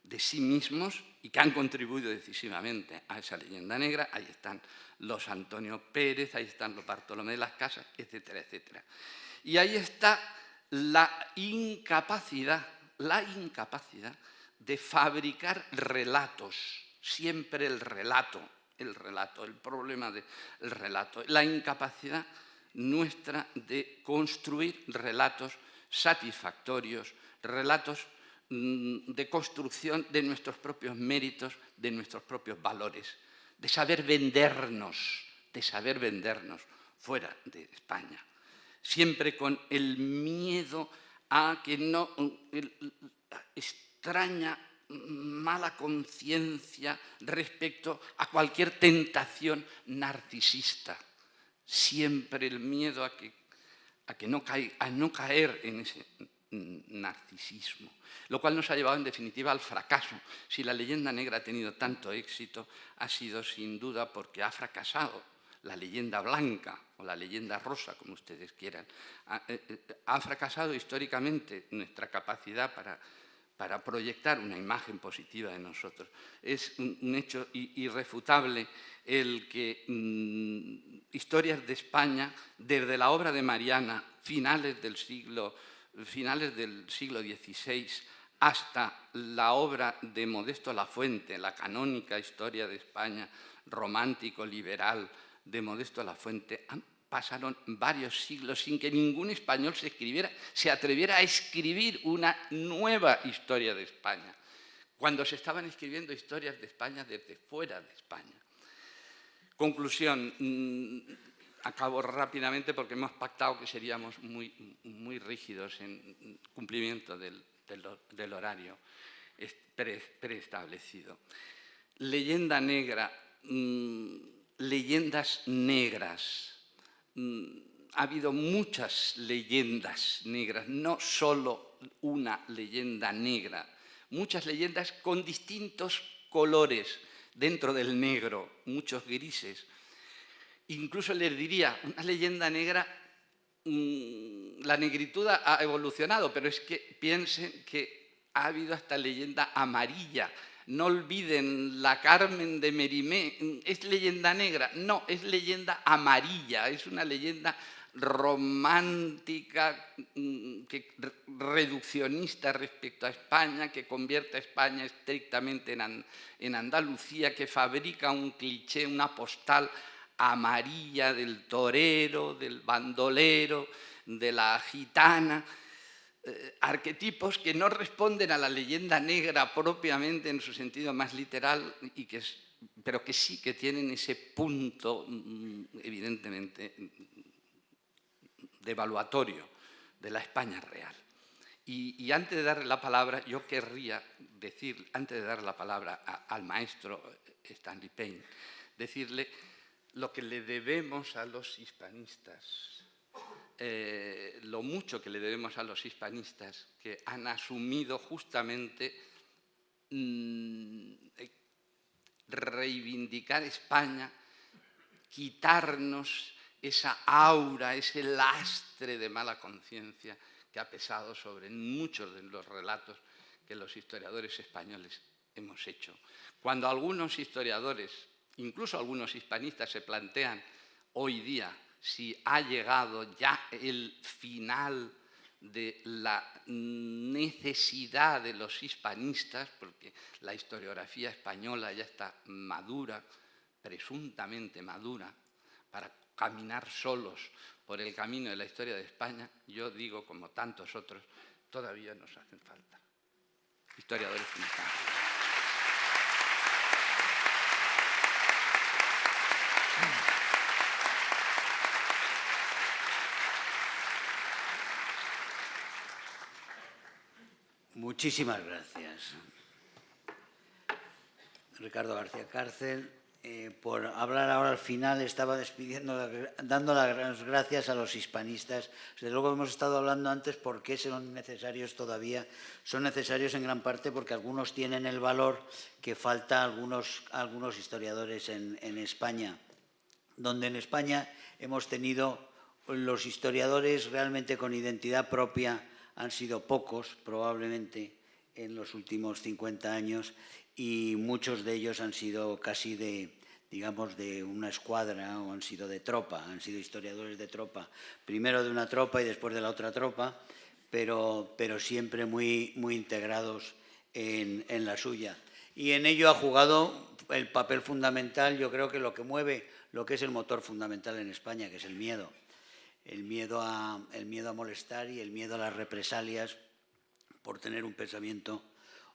de sí mismos y que han contribuido decisivamente a esa leyenda negra. Ahí están los Antonio Pérez, ahí están los Bartolomé de las Casas, etcétera, etcétera. Y ahí está la incapacidad de fabricar relatos, siempre el problema del relato, la incapacidad nuestra de construir relatos satisfactorios, relatos de construcción de nuestros propios méritos, de nuestros propios valores, de saber vendernos fuera de España, siempre con el miedo a que no, extraña mala conciencia respecto a cualquier tentación narcisista, siempre el miedo a no caer en ese narcisismo, lo cual nos ha llevado en definitiva al fracaso. Si la leyenda negra ha tenido tanto éxito, ha sido sin duda porque ha fracasado la leyenda blanca o la leyenda rosa, como ustedes quieran. Ha fracasado históricamente nuestra capacidad para proyectar una imagen positiva de nosotros. Es un hecho irrefutable el que historias de España, desde la obra de Mariana, finales del siglo XVI, hasta la obra de Modesto Lafuente, la canónica historia de España, romántico-liberal de Modesto Lafuente, pasaron varios siglos sin que ningún español se atreviera a escribir una nueva historia de España, cuando se estaban escribiendo historias de España desde fuera de España. Conclusión, acabo rápidamente porque hemos pactado que seríamos muy rígidos en cumplimiento del horario preestablecido. Leyenda negra, leyendas negras. Ha habido muchas leyendas negras, no solo una leyenda negra, muchas leyendas con distintos colores dentro del negro, muchos grises. Incluso les diría, una leyenda negra, la negritud ha evolucionado, pero es que piensen que ha habido hasta leyenda amarilla. No olviden la Carmen de Mérimée, ¿es leyenda negra? No, es leyenda amarilla, es una leyenda romántica, reduccionista respecto a España, que convierte a España estrictamente en Andalucía, que fabrica un cliché, una postal amarilla del torero, del bandolero, de la gitana. Arquetipos que no responden a la leyenda negra propiamente en su sentido más literal, pero que sí que tienen ese punto evidentemente devaluatorio de la España real. Y antes de darle la palabra, yo querría decir, antes de dar la palabra al maestro Stanley Payne, decirle lo que le debemos a los hispanistas. Lo mucho que le debemos a los hispanistas que han asumido justamente reivindicar España, quitarnos esa aura, ese lastre de mala conciencia que ha pesado sobre muchos de los relatos que los historiadores españoles hemos hecho. Cuando algunos historiadores, incluso algunos hispanistas, se plantean hoy día si ha llegado ya el final de la necesidad de los hispanistas, porque la historiografía española ya está madura, presuntamente madura, para caminar solos por el camino de la historia de España, yo digo, como tantos otros, todavía nos hacen falta historiadores mexicanos.
Muchísimas gracias, Ricardo García Cárcel. Por hablar ahora al final, estaba dando las gracias a los hispanistas. Desde luego hemos estado hablando antes por qué son necesarios todavía. Son necesarios en gran parte porque algunos tienen el valor que falta a algunos historiadores en España, donde en España hemos tenido los historiadores realmente con identidad propia, han sido pocos probablemente en los últimos 50 años, y muchos de ellos han sido casi digamos, de una escuadra, o han sido de tropa, han sido historiadores de tropa, primero de una tropa y después de la otra tropa, pero siempre muy integrados en la suya. Y en ello ha jugado el papel fundamental, yo creo que lo que mueve lo que es el motor fundamental en España, que es el miedo. El miedo a molestar y el miedo a las represalias por tener un pensamiento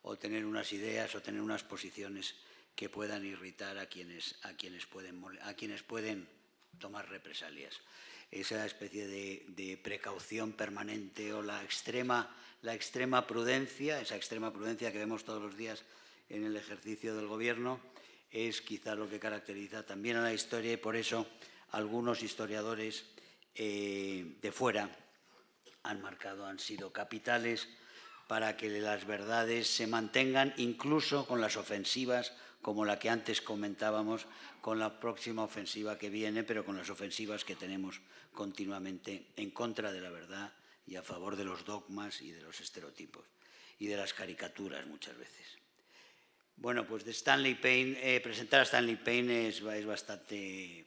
o tener unas ideas o tener unas posiciones que puedan irritar a quienes pueden tomar represalias. Esa especie de precaución permanente o la extrema prudencia, esa extrema prudencia que vemos todos los días en el ejercicio del gobierno, es quizá lo que caracteriza también a la historia, y por eso algunos historiadores de fuera han sido capitales para que las verdades se mantengan, incluso con las ofensivas, como la que antes comentábamos, con la próxima ofensiva que viene, pero con las ofensivas que tenemos continuamente en contra de la verdad y a favor de los dogmas y de los estereotipos y de las caricaturas muchas veces. Bueno, pues de Stanley Payne, presentar a Stanley Payne es bastante,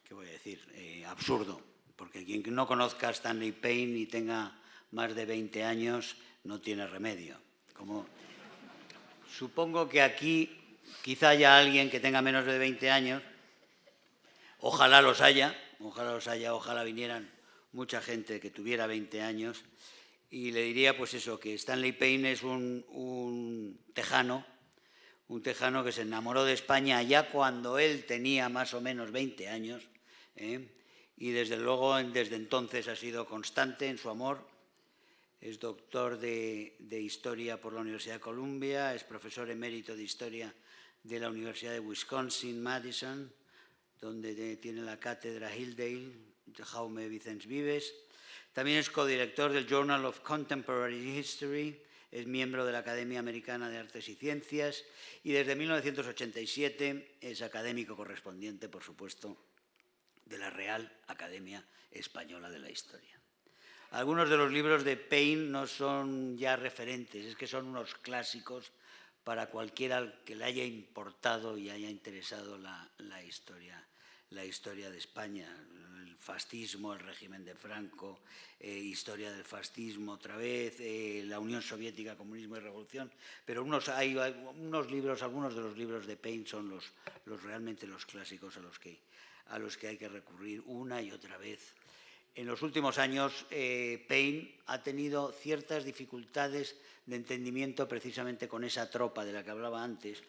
¿qué voy a decir?, absurdo, porque quien no conozca a Stanley Payne y tenga más de 20 años no tiene remedio. Supongo que aquí quizá haya alguien que tenga menos de 20 años, ojalá los haya, ojalá vinieran mucha gente que tuviera 20 años, y le diría pues eso, que Stanley Payne es un tejano que se enamoró de España ya cuando él tenía más o menos 20 años, y desde luego desde entonces ha sido constante en su amor. Es doctor de Historia por la Universidad de Columbia, es profesor emérito de Historia de la Universidad de Wisconsin-Madison, donde tiene la cátedra Hildale, Jaume Vicens Vives. También es codirector del Journal of Contemporary History, es miembro de la Academia Americana de Artes y Ciencias y desde 1987 es académico correspondiente, por supuesto, de la Real Academia Española de la Historia. Algunos de los libros de Payne no son ya referentes, es que son unos clásicos para cualquiera que le haya importado y haya interesado la historia de España. El fascismo, el régimen de Franco, historia del fascismo otra vez, la Unión Soviética, comunismo y revolución. Pero algunos de los libros de Payne son realmente los clásicos a los que hay que recurrir una y otra vez. En los últimos años, Payne ha tenido ciertas dificultades de entendimiento precisamente con esa tropa de la que hablaba antes,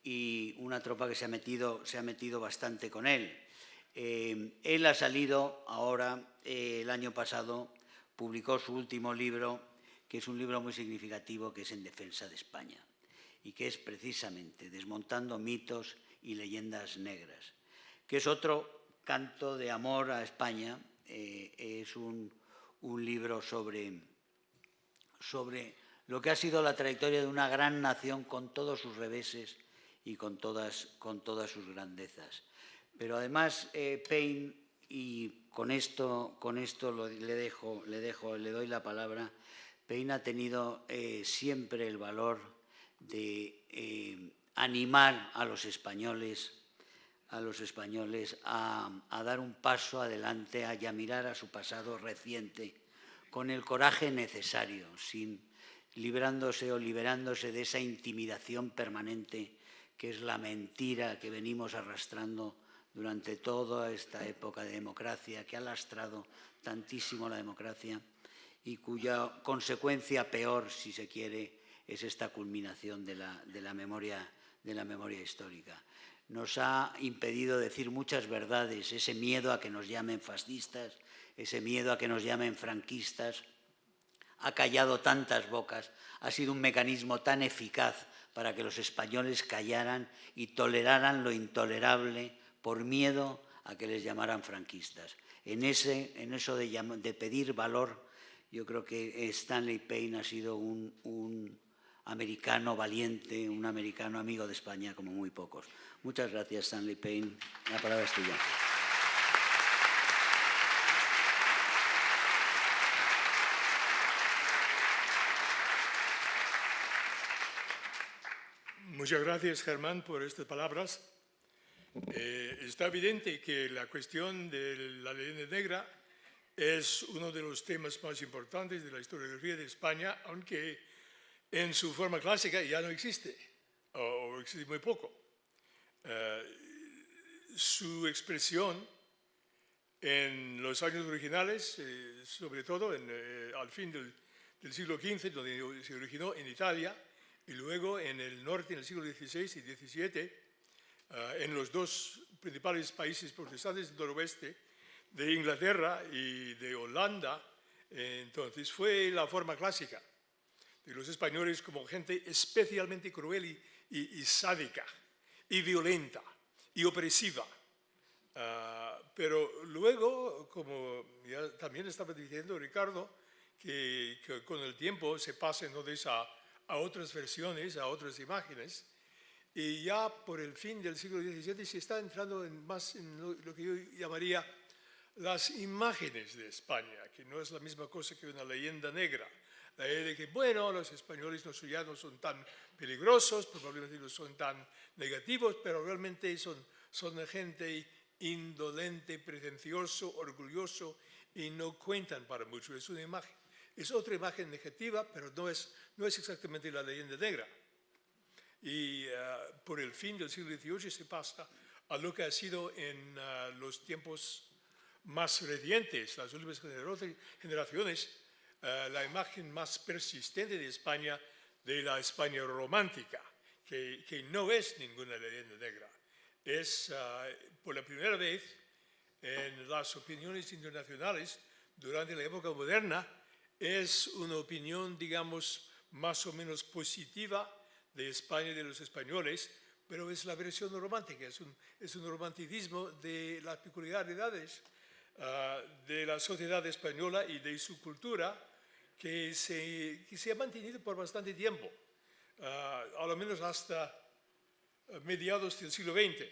y una tropa que se ha metido bastante con él. Él ha salido ahora, el año pasado, publicó su último libro, que es un libro muy significativo, que es En defensa de España, y que es precisamente Desmontando mitos y leyendas negras, que es otro canto de amor a España. Es un libro sobre lo que ha sido la trayectoria de una gran nación con todos sus reveses y con todas sus grandezas. Pero además Payne, y con esto le doy la palabra, Payne ha tenido siempre el valor animar a los españoles a dar un paso adelante, a mirar a su pasado reciente con el coraje necesario, liberándose de esa intimidación permanente que es la mentira que venimos arrastrando durante toda esta época de democracia, que ha lastrado tantísimo la democracia y cuya consecuencia peor, si se quiere, es esta culminación de la memoria histórica. Nos ha impedido decir muchas verdades, ese miedo a que nos llamen fascistas, ese miedo a que nos llamen franquistas, ha callado tantas bocas, ha sido un mecanismo tan eficaz para que los españoles callaran y toleraran lo intolerable por miedo a que les llamaran franquistas. En eso de pedir valor, yo creo que Stanley Payne ha sido un americano valiente, un americano amigo de España como muy pocos. Muchas gracias, Stanley Payne. La palabra es tuya.
Muchas gracias, Germán, por estas palabras. Está evidente que la cuestión de la leyenda negra es uno de los temas más importantes de la historiografía de España, aunque en su forma clásica ya no existe, o existe muy poco. Su expresión en los años originales, sobre todo al fin del siglo XV, donde se originó en Italia, y luego en el norte, en el siglo XVI y XVII, en los dos principales países protestantes del noroeste, de Inglaterra y de Holanda. Entonces fue la forma clásica de los españoles como gente especialmente cruel y sádica, y violenta, y opresiva. Pero luego, como ya también estaba diciendo Ricardo, que con el tiempo se pasa entonces a otras versiones, a otras imágenes, y ya por el fin del siglo XVII se está entrando más en lo que yo llamaría las imágenes de España, que no es la misma cosa que una leyenda negra. La idea de que, bueno, los españoles ya no son tan peligrosos, probablemente no son tan negativos, pero realmente son gente indolente, pretencioso, orgulloso, y no cuentan para mucho. Es una imagen. Es otra imagen negativa, pero no es exactamente la leyenda negra. Y por el fin del siglo XVIII se pasa a lo que ha sido en los tiempos más recientes, las últimas generaciones, la imagen más persistente de España, de la España romántica, que no es ninguna leyenda negra. Es por la primera vez en las opiniones internacionales durante la época moderna, es una opinión, digamos, más o menos positiva de España y de los españoles, pero es la versión romántica, es un romanticismo de las peculiaridades de la sociedad española y de su cultura que se ha mantenido por bastante tiempo, a lo menos hasta mediados del siglo XX.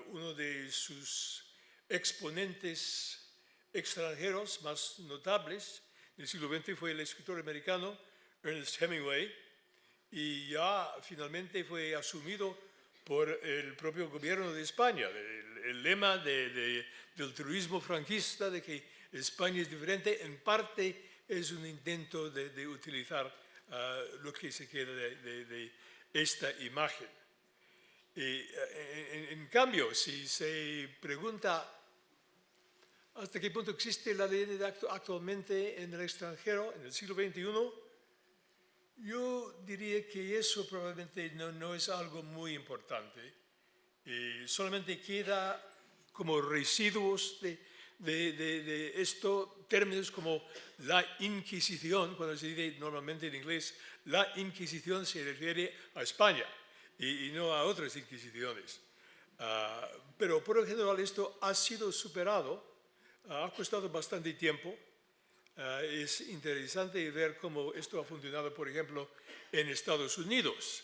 Uno de sus exponentes extranjeros más notables del siglo XX fue el escritor americano Ernest Hemingway, y ya finalmente fue asumido por el propio gobierno de España, el lema del truismo franquista de que España es diferente, en parte es un intento de utilizar lo que se queda de esta imagen. En cambio, si se pregunta hasta qué punto existe la leyenda actualmente en el extranjero, en el siglo XXI, yo diría que eso probablemente no es algo muy importante. Solamente queda como residuos de esto, términos como la Inquisición. Cuando se dice normalmente en inglés, la Inquisición se refiere a España y no a otras Inquisiciones. Pero por lo general esto ha sido superado, ha costado bastante tiempo. Es interesante ver cómo esto ha funcionado, por ejemplo, en Estados Unidos,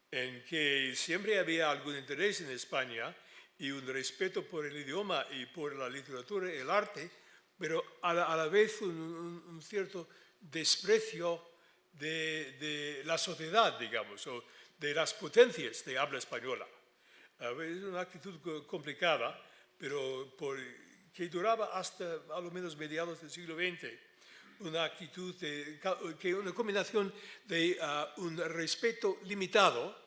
en que siempre había algún interés en España y un respeto por el idioma y por la literatura y el arte, pero a la vez un cierto desprecio de la sociedad, digamos, o de las potencias de habla española. Es una actitud complicada, pero que duraba hasta a lo menos mediados del siglo XX. Una actitud, una combinación de un respeto limitado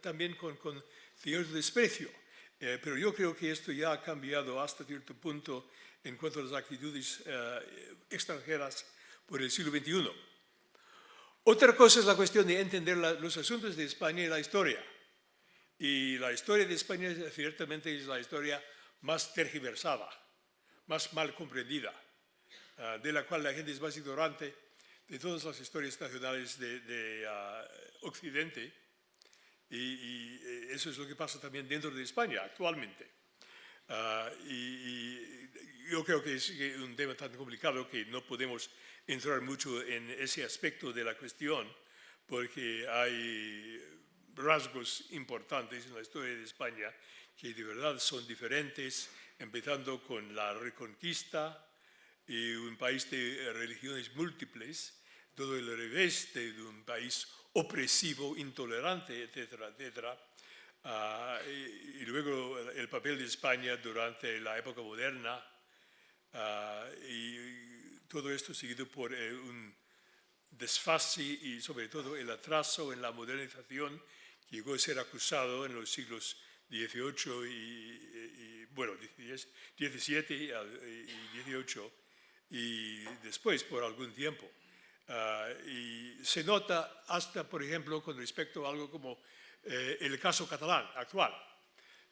también con cierto desprecio. Pero yo creo que esto ya ha cambiado hasta cierto punto en cuanto a las actitudes extranjeras por el siglo XXI. Otra cosa es la cuestión de entender los asuntos de España y la historia. Y la historia de España ciertamente es la historia más tergiversada, más mal comprendida, de la cual la gente es más ignorante de todas las historias nacionales de Occidente. Y eso es lo que pasa también dentro de España actualmente. Y yo creo que es un tema tan complicado que no podemos entrar mucho en ese aspecto de la cuestión, porque hay rasgos importantes en la historia de España que de verdad son diferentes, empezando con la Reconquista y un país de religiones múltiples, todo el revés de un país opresivo, intolerante, etcétera, etcétera. Y luego el papel de España durante la época moderna, y todo esto seguido por un desfase y sobre todo el atraso en la modernización que llegó a ser acusado en los siglos XVIII y XVII y XVIII y después por algún tiempo. Y se nota hasta, por ejemplo, con respecto a algo como el caso catalán actual,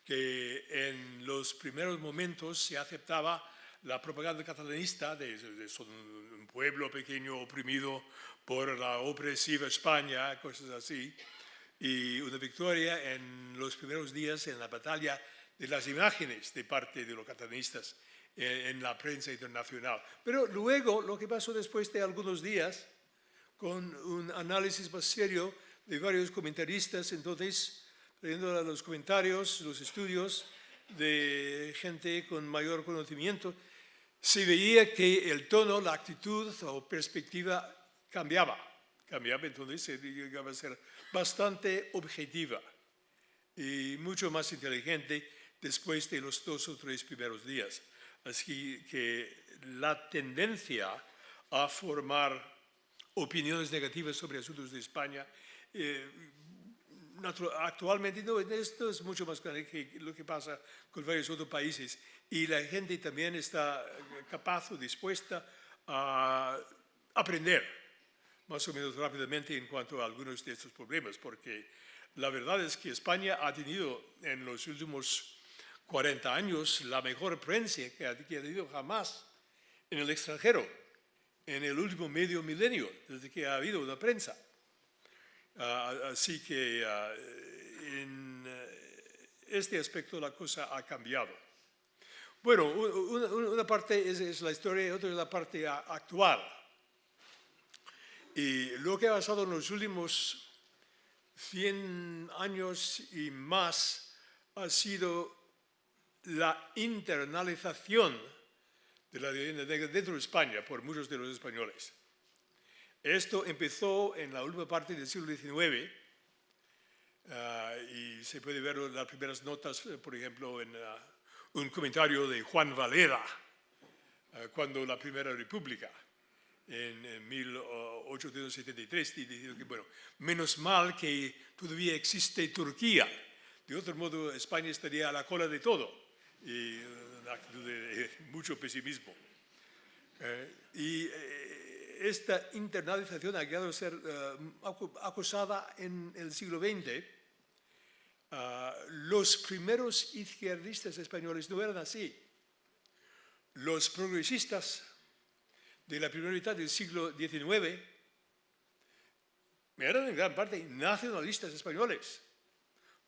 que en los primeros momentos se aceptaba la propaganda catalanista de son un pueblo pequeño oprimido por la opresiva España, cosas así, y una victoria en los primeros días en la batalla de las imágenes de parte de los catalanistas en la prensa internacional. Pero luego, lo que pasó después de algunos días, con un análisis más serio de varios comentaristas, entonces, trayendo los comentarios, los estudios de gente con mayor conocimiento, se veía que el tono, la actitud o perspectiva cambiaba, entonces se llegaba a ser bastante objetiva y mucho más inteligente después de los 2 o 3 primeros días. Así que la tendencia a formar opiniones negativas sobre asuntos de España actualmente no, esto es mucho más grande que lo que pasa con varios otros países, y la gente también está capaz o dispuesta a aprender más o menos rápidamente en cuanto a algunos de estos problemas, porque la verdad es que España ha tenido en los últimos 40 años la mejor prensa que ha tenido jamás en el extranjero, en el último medio milenio, desde que ha habido una prensa. Así que en este aspecto la cosa ha cambiado. Bueno, una parte es la historia y otra es la parte actual. Y lo que ha pasado en los últimos 100 años y más ha sido la internalización de la vivienda dentro de España por muchos de los españoles. Esto empezó en la última parte del siglo XIX y se puede ver las primeras notas, por ejemplo, en un comentario de Juan Valera, cuando la Primera República, en 1873, diciendo que, bueno, menos mal que todavía existe Turquía, de otro modo España estaría a la cola de todo, y una actitud de mucho pesimismo. Esta internalización ha llegado a ser acusada en el siglo XX. Los primeros izquierdistas españoles no eran así. Los progresistas de la primera mitad del siglo XIX eran en gran parte nacionalistas españoles,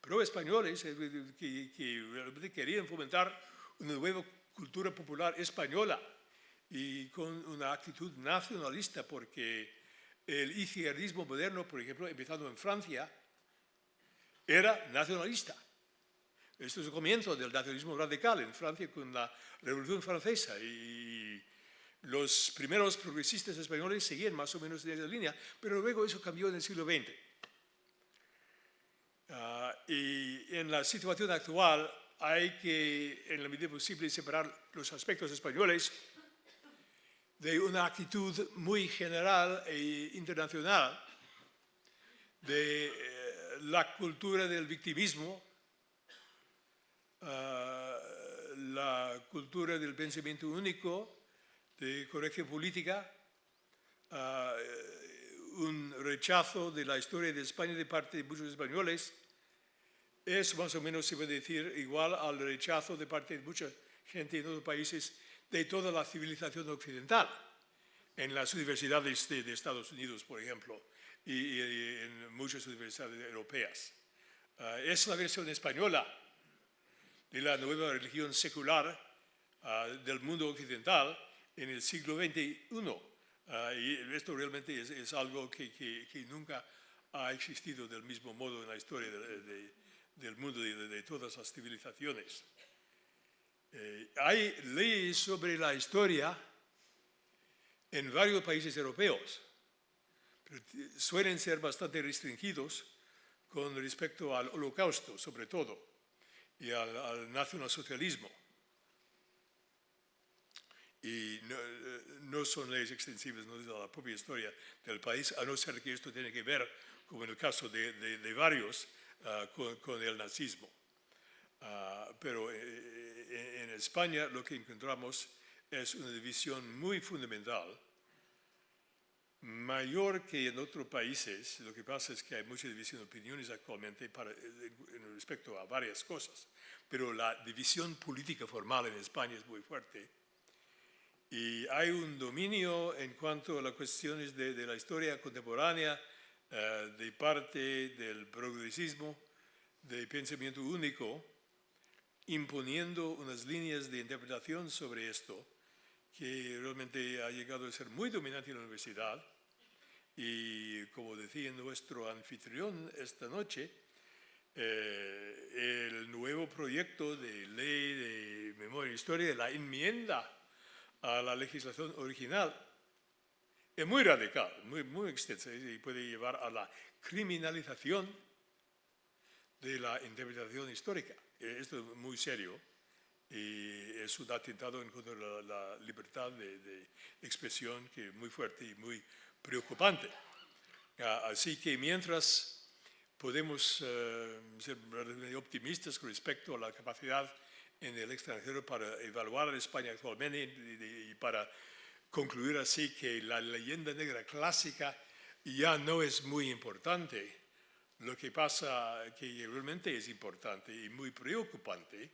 pro-españoles, que realmente querían fomentar una nueva cultura popular española y con una actitud nacionalista, porque el izquierdismo moderno, por ejemplo, empezando en Francia, era nacionalista. Esto es el comienzo del nacionalismo radical en Francia con la Revolución Francesa, y los primeros progresistas españoles seguían más o menos en esa línea, pero luego eso cambió en el siglo XX. Y en la situación actual hay que, en la medida posible, separar los aspectos españoles de una actitud muy general e internacional de la cultura del victimismo, la cultura del pensamiento único, de corrección política, un rechazo de la historia de España de parte de muchos españoles. Es más o menos, se puede decir, igual al rechazo de parte de mucha gente en otros países de toda la civilización occidental, en las universidades de Estados Unidos, por ejemplo, y en muchas universidades europeas. Es la versión española de la nueva religión secular del mundo occidental en el siglo XXI. Y esto realmente es algo que nunca ha existido del mismo modo en la historia del mundo de todas las civilizaciones. Hay leyes sobre la historia en varios países europeos, pero suelen ser bastante restringidos con respecto al Holocausto, sobre todo, y al nacionalsocialismo. Y no son leyes extensivas, no es la propia historia del país, a no ser que esto tiene que ver, como en el caso de varios, con el nazismo. Pero en España lo que encontramos es una división muy fundamental, mayor que en otros países. Lo que pasa es que hay mucha división de opiniones actualmente en respecto a varias cosas, pero la división política formal en España es muy fuerte. Y hay un dominio en cuanto a las cuestiones de la historia contemporánea de parte del progresismo, de pensamiento único, imponiendo unas líneas de interpretación sobre esto que realmente ha llegado a ser muy dominante en la universidad. Y como decía nuestro anfitrión esta noche, el nuevo proyecto de ley de memoria e historia, la enmienda a la legislación original, es muy radical, muy extensa, y puede llevar a la criminalización de la interpretación histórica. Esto es muy serio y es un atentado en contra de la libertad de expresión, que es muy fuerte y muy preocupante. Así que mientras podemos ser optimistas con respecto a la capacidad en el extranjero para evaluar a España actualmente y para concluir así que la leyenda negra clásica ya no es muy importante, lo que pasa que realmente es importante y muy preocupante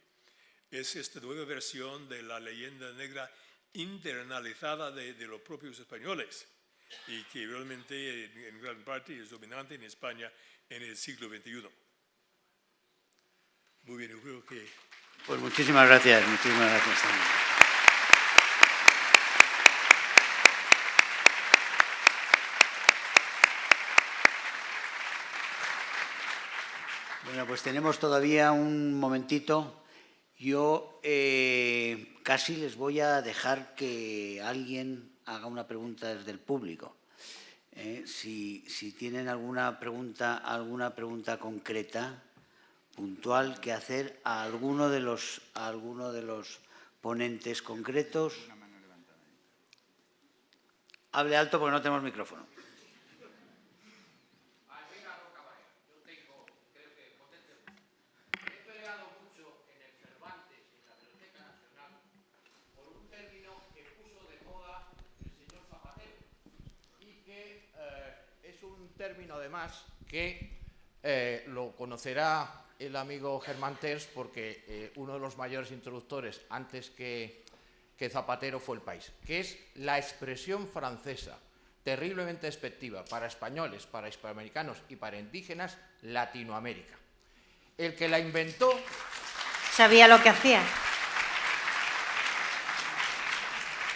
es esta nueva versión de la leyenda negra internalizada de los propios españoles, y que realmente en gran parte es dominante en España en el siglo XXI. Muy bien, yo creo que...
Pues muchísimas gracias, muchísimas gracias también. Bueno, pues tenemos todavía un momentito. Yo casi les voy a dejar que alguien haga una pregunta desde el público. Si tienen alguna pregunta concreta, puntual, que hacer a alguno de los ponentes concretos. Hable alto porque no tenemos micrófono.
Término además que lo conocerá el amigo Germán Terç, porque uno de los mayores introductores antes que Zapatero fue El País, que es la expresión francesa terriblemente despectiva para españoles, para hispanoamericanos y para indígenas, Latinoamérica. El que la inventó...
Sabía lo que hacía.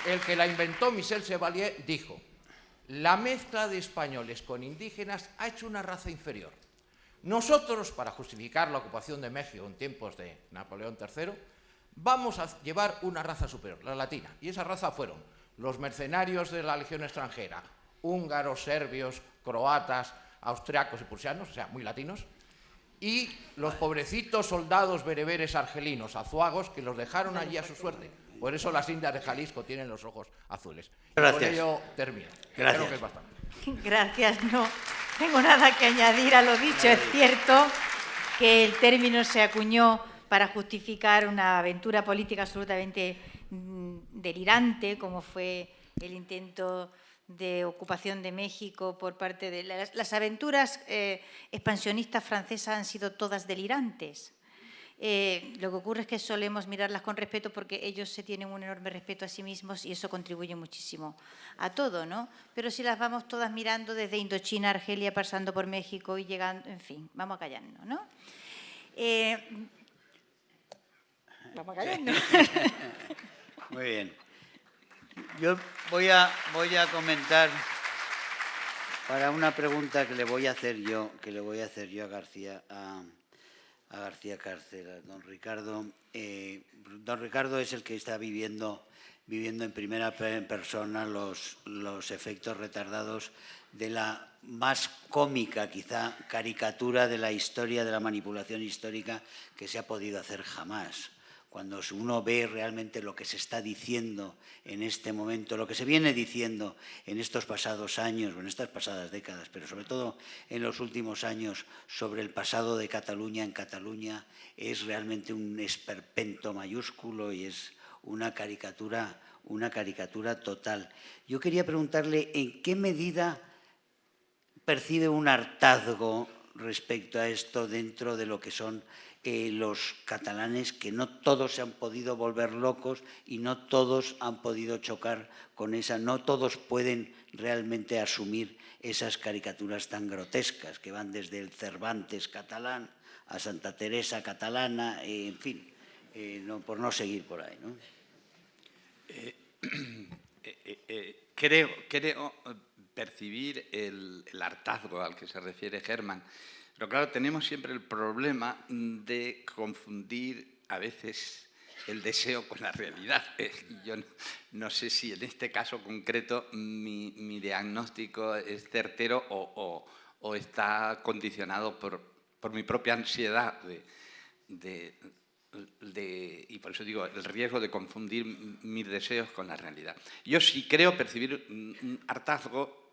El que la inventó, Michel Chevalier, dijo: la mezcla de españoles con indígenas ha hecho una raza inferior. Nosotros, para justificar la ocupación de México en tiempos de Napoleón III, vamos a llevar una raza superior, la latina. Y esa raza fueron los mercenarios de la Legión extranjera, húngaros, serbios, croatas, austriacos y prusianos, o sea, muy latinos, y los pobrecitos soldados bereberes argelinos, azuagos, que los dejaron allí a su suerte. Por eso las indias de Jalisco tienen los ojos azules.
Gracias.
Con ello termino.
Gracias.
Creo que es bastante.
Gracias, no tengo nada que añadir a lo dicho. Es cierto que el término se acuñó para justificar una aventura política absolutamente delirante, como fue el intento de ocupación de México por parte de... Las aventuras expansionistas francesas han sido todas delirantes. Lo que ocurre es que solemos mirarlas con respeto porque ellos se tienen un enorme respeto a sí mismos y eso contribuye muchísimo a todo, ¿no? Pero si las vamos todas mirando desde Indochina, Argelia, pasando por México y llegando... En fin, vamos a callarnos, ¿no? Vamos a callarnos.
Muy bien. Yo voy a comentar para una pregunta que le voy a hacer yo a García Cárcel, don Ricardo. Don Ricardo es el que está viviendo en primera persona los efectos retardados de la más cómica, quizá, caricatura de la historia, de la manipulación histórica que se ha podido hacer jamás. Cuando uno ve realmente lo que se está diciendo en este momento, lo que se viene diciendo en estos pasados años, o en estas pasadas décadas, pero sobre todo en los últimos años, sobre el pasado de Cataluña en Cataluña, es realmente un esperpento mayúsculo y es una caricatura total. Yo quería preguntarle en qué medida percibe un hartazgo respecto a esto dentro de lo que son los catalanes, que no todos se han podido volver locos y no todos han podido chocar con esa, no todos pueden realmente asumir esas caricaturas tan grotescas que van desde el Cervantes catalán a Santa Teresa catalana, en fin, por no seguir por ahí, ¿no?
Creo percibir el hartazgo al que se refiere Germán. Pero claro, tenemos siempre el problema de confundir a veces el deseo con la realidad. Yo no sé si en este caso concreto mi diagnóstico es certero o está condicionado por mi propia ansiedad y por eso digo, el riesgo de confundir mis deseos con la realidad. Yo sí creo percibir un hartazgo,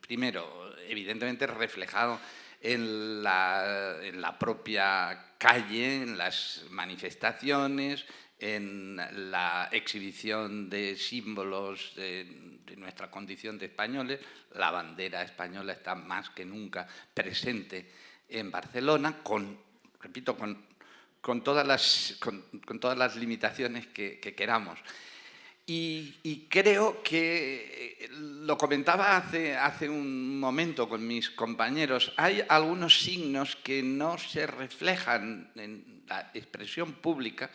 primero, evidentemente reflejado en la propia calle, en las manifestaciones, en la exhibición de símbolos de nuestra condición de españoles. La bandera española está más que nunca presente en Barcelona, repito, con todas las limitaciones que queramos. Y creo que, lo comentaba hace un momento con mis compañeros, hay algunos signos que no se reflejan en la expresión pública,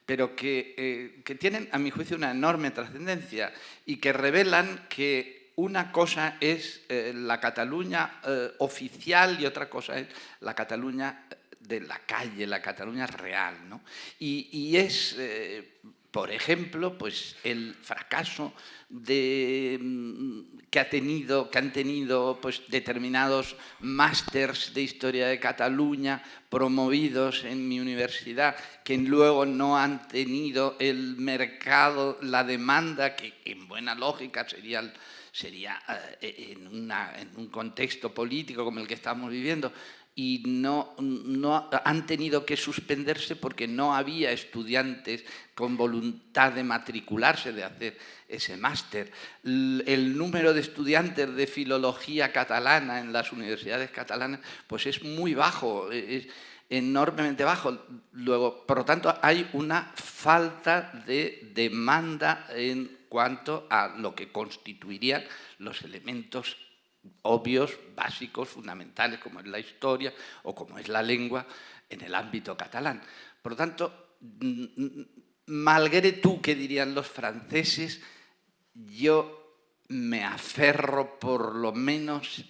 pero que tienen, a mi juicio, una enorme trascendencia y que revelan que una cosa es la Cataluña oficial y otra cosa es la Cataluña de la calle, la Cataluña real, ¿no? Y es... por ejemplo, pues el fracaso que han tenido pues, determinados másters de historia de Cataluña promovidos en mi universidad, que luego no han tenido el mercado, la demanda, que en buena lógica sería en un contexto político como el que estamos viviendo, y no han tenido que suspenderse porque no había estudiantes con voluntad de matricularse, de hacer ese máster. El número de estudiantes de filología catalana en las universidades catalanas pues es muy bajo, es enormemente bajo. Luego, por lo tanto, hay una falta de demanda en cuanto a lo que constituirían los elementos obvios, básicos, fundamentales, como es la historia o como es la lengua en el ámbito catalán. Por lo tanto, malgré tout, que dirían los franceses, yo me aferro por lo menos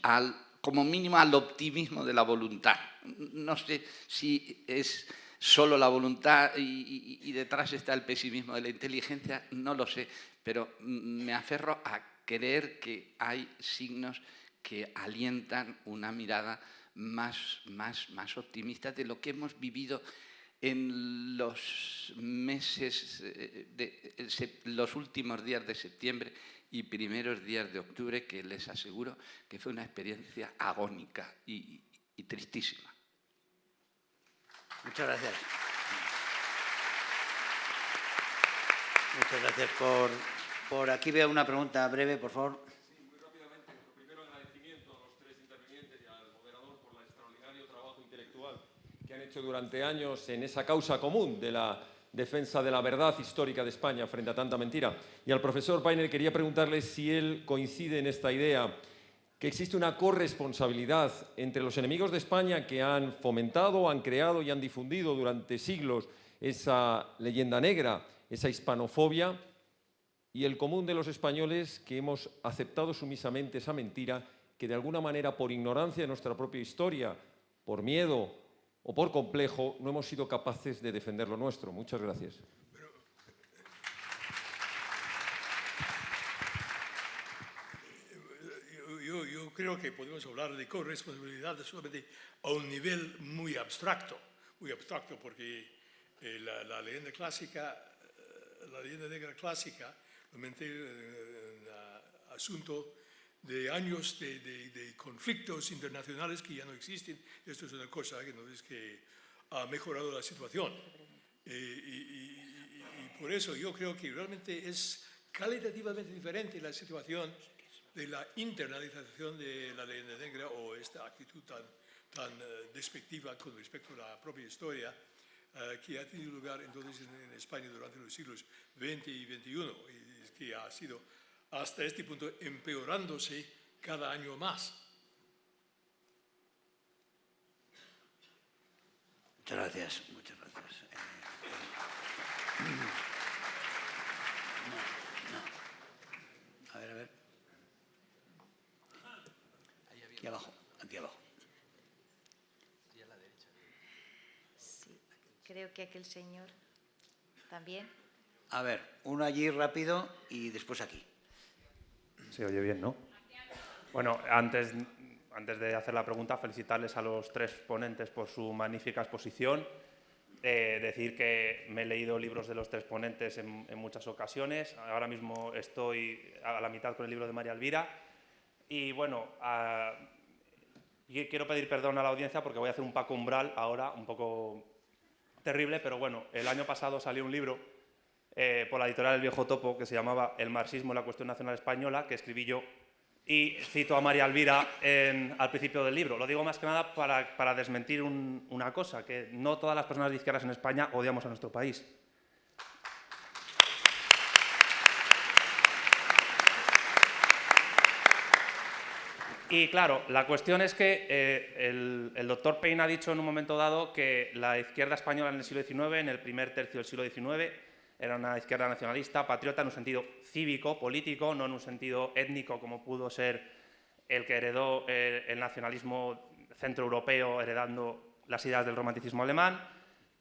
como mínimo al optimismo de la voluntad. No sé si es solo la voluntad y detrás está el pesimismo de la inteligencia, no lo sé, pero me aferro a creer que hay signos que alientan una mirada más optimista de lo que hemos vivido en los meses, los últimos días de septiembre y primeros días de octubre, que les aseguro que fue una experiencia agónica y tristísima.
Muchas gracias. Muchas gracias por aquí veo una pregunta breve, por favor.
Sí, muy rápidamente. Lo primero, agradecimiento a los tres intervinientes y al moderador por el extraordinario trabajo intelectual que han hecho durante años en esa causa común de la defensa de la verdad histórica de España frente a tanta mentira. Y al profesor Painer quería preguntarle si él coincide en esta idea que existe una corresponsabilidad entre los enemigos de España que han fomentado, han creado y han difundido durante siglos esa leyenda negra, esa hispanofobia, y el común de los españoles que hemos aceptado sumisamente esa mentira, que de alguna manera por ignorancia de nuestra propia historia, por miedo o por complejo, no hemos sido capaces de defender lo nuestro. Muchas gracias.
Yo creo que podemos hablar de corresponsabilidad solamente a un nivel muy abstracto porque la leyenda clásica, la leyenda negra clásica, realmente un asunto de años de conflictos internacionales que ya no existen. Esto es una cosa que no es que ha mejorado la situación. Y por eso yo creo que realmente es calitativamente diferente la situación de la internalización de la leyenda negra o esta actitud tan despectiva con respecto a la propia historia que ha tenido lugar entonces en España durante los siglos XX y XXI y que ha sido hasta este punto empeorándose cada año más.
Muchas gracias, muchas gracias. A ver. Aquí abajo, aquí abajo.
Sí, creo que aquel señor también.
A ver, uno allí rápido y después aquí.
Se oye bien, ¿no? Bueno, antes de hacer la pregunta, felicitarles a los tres ponentes por su magnífica exposición. Decir que me he leído libros de los tres ponentes en muchas ocasiones. Ahora mismo estoy a la mitad con el libro de María Elvira. Y bueno, quiero pedir perdón a la audiencia porque voy a hacer un Paco Umbral ahora, un poco terrible, pero bueno, el año pasado salió un libro por la editorial El Viejo Topo que se llamaba El marxismo y la cuestión nacional española, que escribí yo, y cito a María Elvira al principio del libro. Lo digo más que nada para desmentir una cosa, que no todas las personas de izquierdas en España odiamos a nuestro país. Y claro, la cuestión es que el doctor Payne ha dicho en un momento dado que la izquierda española en el siglo XIX, en el primer tercio del siglo XIX, era una izquierda nacionalista, patriota en un sentido cívico, político, no en un sentido étnico como pudo ser el que heredó el nacionalismo centroeuropeo, heredando las ideas del romanticismo alemán,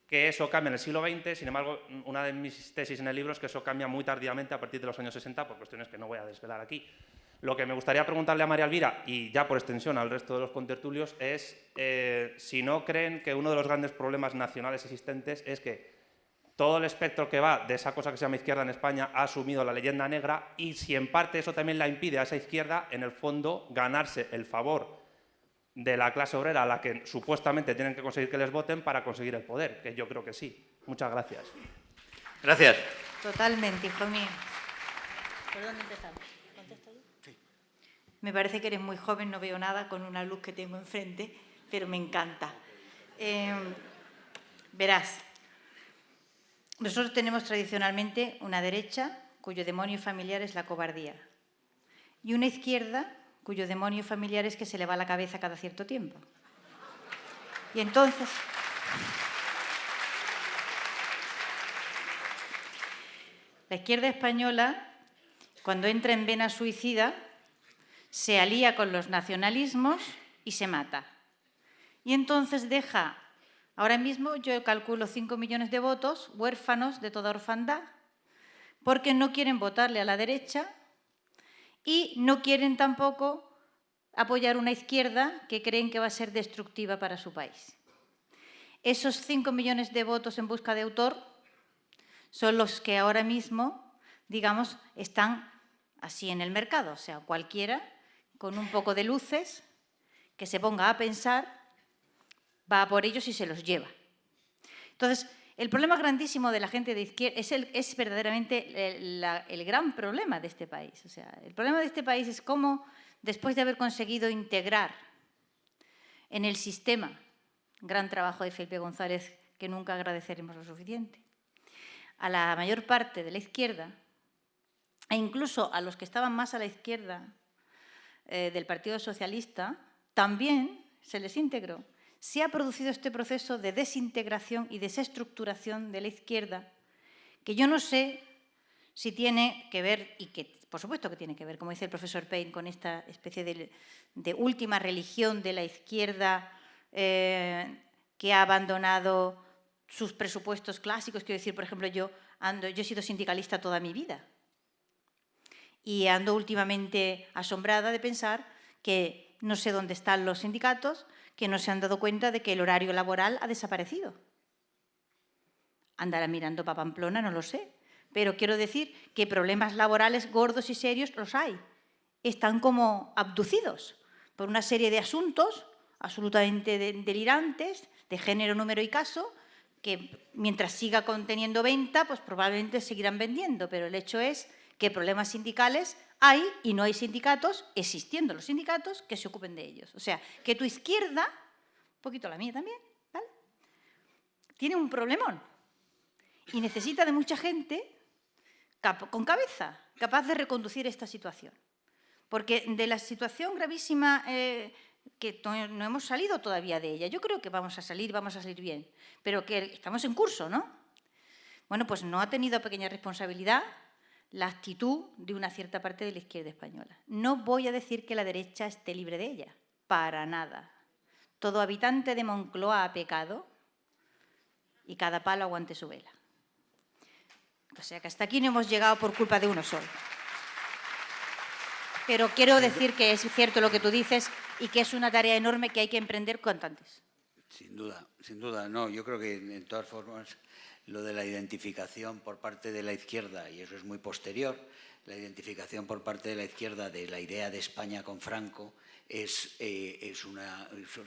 que eso cambia en el siglo XX. Sin embargo, una de mis tesis en el libro es que eso cambia muy tardíamente a partir de los años 60 por cuestiones que no voy a desvelar aquí. Lo que me gustaría preguntarle a María Elvira, y ya por extensión al resto de los contertulios, es si no creen que uno de los grandes problemas nacionales existentes es que todo el espectro que va de esa cosa que se llama izquierda en España ha asumido la leyenda negra, y si en parte eso también la impide a esa izquierda, en el fondo, ganarse el favor de la clase obrera a la que supuestamente tienen que conseguir que les voten para conseguir el poder, que yo creo que sí. Muchas gracias.
Gracias.
Totalmente, hijo mío. ¿Por dónde empezamos? ¿Contesto yo?
Sí.
Me parece que eres muy joven, no veo nada con una luz que tengo enfrente, pero me encanta. Verás, nosotros tenemos tradicionalmente una derecha cuyo demonio familiar es la cobardía y una izquierda cuyo demonio familiar es que se le va la cabeza cada cierto tiempo. Y entonces, la izquierda española, cuando entra en vena suicida, se alía con los nacionalismos y se mata. Y entonces deja Ahora mismo yo calculo 5 millones de votos huérfanos de toda orfandad, porque no quieren votarle a la derecha y no quieren tampoco apoyar una izquierda que creen que va a ser destructiva para su país. Esos 5 millones de votos en busca de autor son los que ahora mismo, digamos, están así en el mercado. O sea, cualquiera con un poco de luces que se ponga a pensar va a por ellos y se los lleva. Entonces, el problema grandísimo de la gente de izquierda es verdaderamente el gran problema de este país. O sea, el problema de este país es cómo, después de haber conseguido integrar en el sistema, gran trabajo de Felipe González, que nunca agradeceremos lo suficiente, a la mayor parte de la izquierda, e incluso a los que estaban más a la izquierda del Partido Socialista, también se les integró. Se ha producido este proceso de desintegración y desestructuración de la izquierda, que yo no sé si tiene que ver, y que por supuesto que tiene que ver, como dice el profesor Payne, con esta especie de última religión de la izquierda que ha abandonado sus presupuestos clásicos. Quiero decir, por ejemplo, yo he sido sindicalista toda mi vida y ando últimamente asombrada de pensar que no sé dónde están los sindicatos, que no se han dado cuenta de que el horario laboral ha desaparecido. Andará mirando para Pamplona, no lo sé, pero quiero decir que problemas laborales gordos y serios los hay. Están como abducidos por una serie de asuntos absolutamente delirantes, de género, número y caso, que mientras siga conteniendo venta, pues probablemente seguirán vendiendo, pero el hecho es que problemas sindicales hay y no hay sindicatos, existiendo los sindicatos, que se ocupen de ellos. O sea, que tu izquierda, un poquito la mía también, ¿vale?, tiene un problemón y necesita de mucha gente con cabeza, capaz de reconducir esta situación. Porque de la situación gravísima que no hemos salido todavía de ella, yo creo que vamos a salir bien, pero que estamos en curso, ¿no? Bueno, pues no ha tenido pequeña responsabilidad la actitud de una cierta parte de la izquierda española. No voy a decir que la derecha esté libre de ella, para nada. Todo habitante de Moncloa ha pecado y cada palo aguante su vela. O sea que hasta aquí no hemos llegado por culpa de uno solo. Pero quiero decir que es cierto lo que tú dices y que es una tarea enorme que hay que emprender cuanto antes.
Sin duda, no. Yo creo que, en todas formas, lo de la identificación por parte de la izquierda, y eso es muy posterior, la identificación por parte de la izquierda de la idea de España con Franco es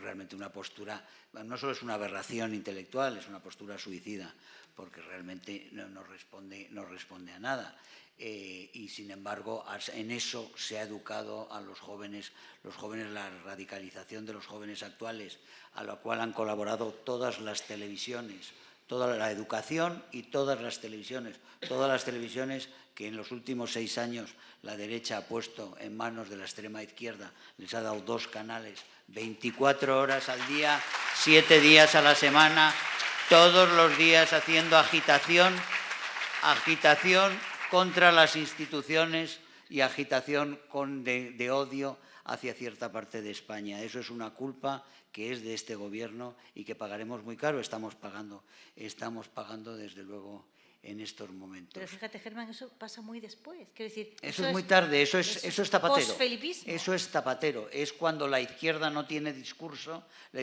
realmente una postura, no solo es una aberración intelectual, es una postura suicida, porque realmente no responde a nada. Y sin embargo, en eso se ha educado a los jóvenes, la radicalización de los jóvenes actuales, a la cual han colaborado todas las televisiones, toda la educación y todas las televisiones que en los últimos 6 años la derecha ha puesto en manos de la extrema izquierda, les ha dado 2 canales, 24 horas al día, 7 días a la semana, todos los días haciendo agitación contra las instituciones y agitación de odio hacia cierta parte de España. Eso es una culpa que es de este gobierno y que pagaremos muy caro. Estamos pagando desde luego en estos momentos.
Pero fíjate, Germán, eso pasa muy después. Quiero decir,
eso es muy tarde, eso es Zapatero.
Posfelipismo.
Eso es Zapatero. Es cuando la izquierda no tiene discurso, y la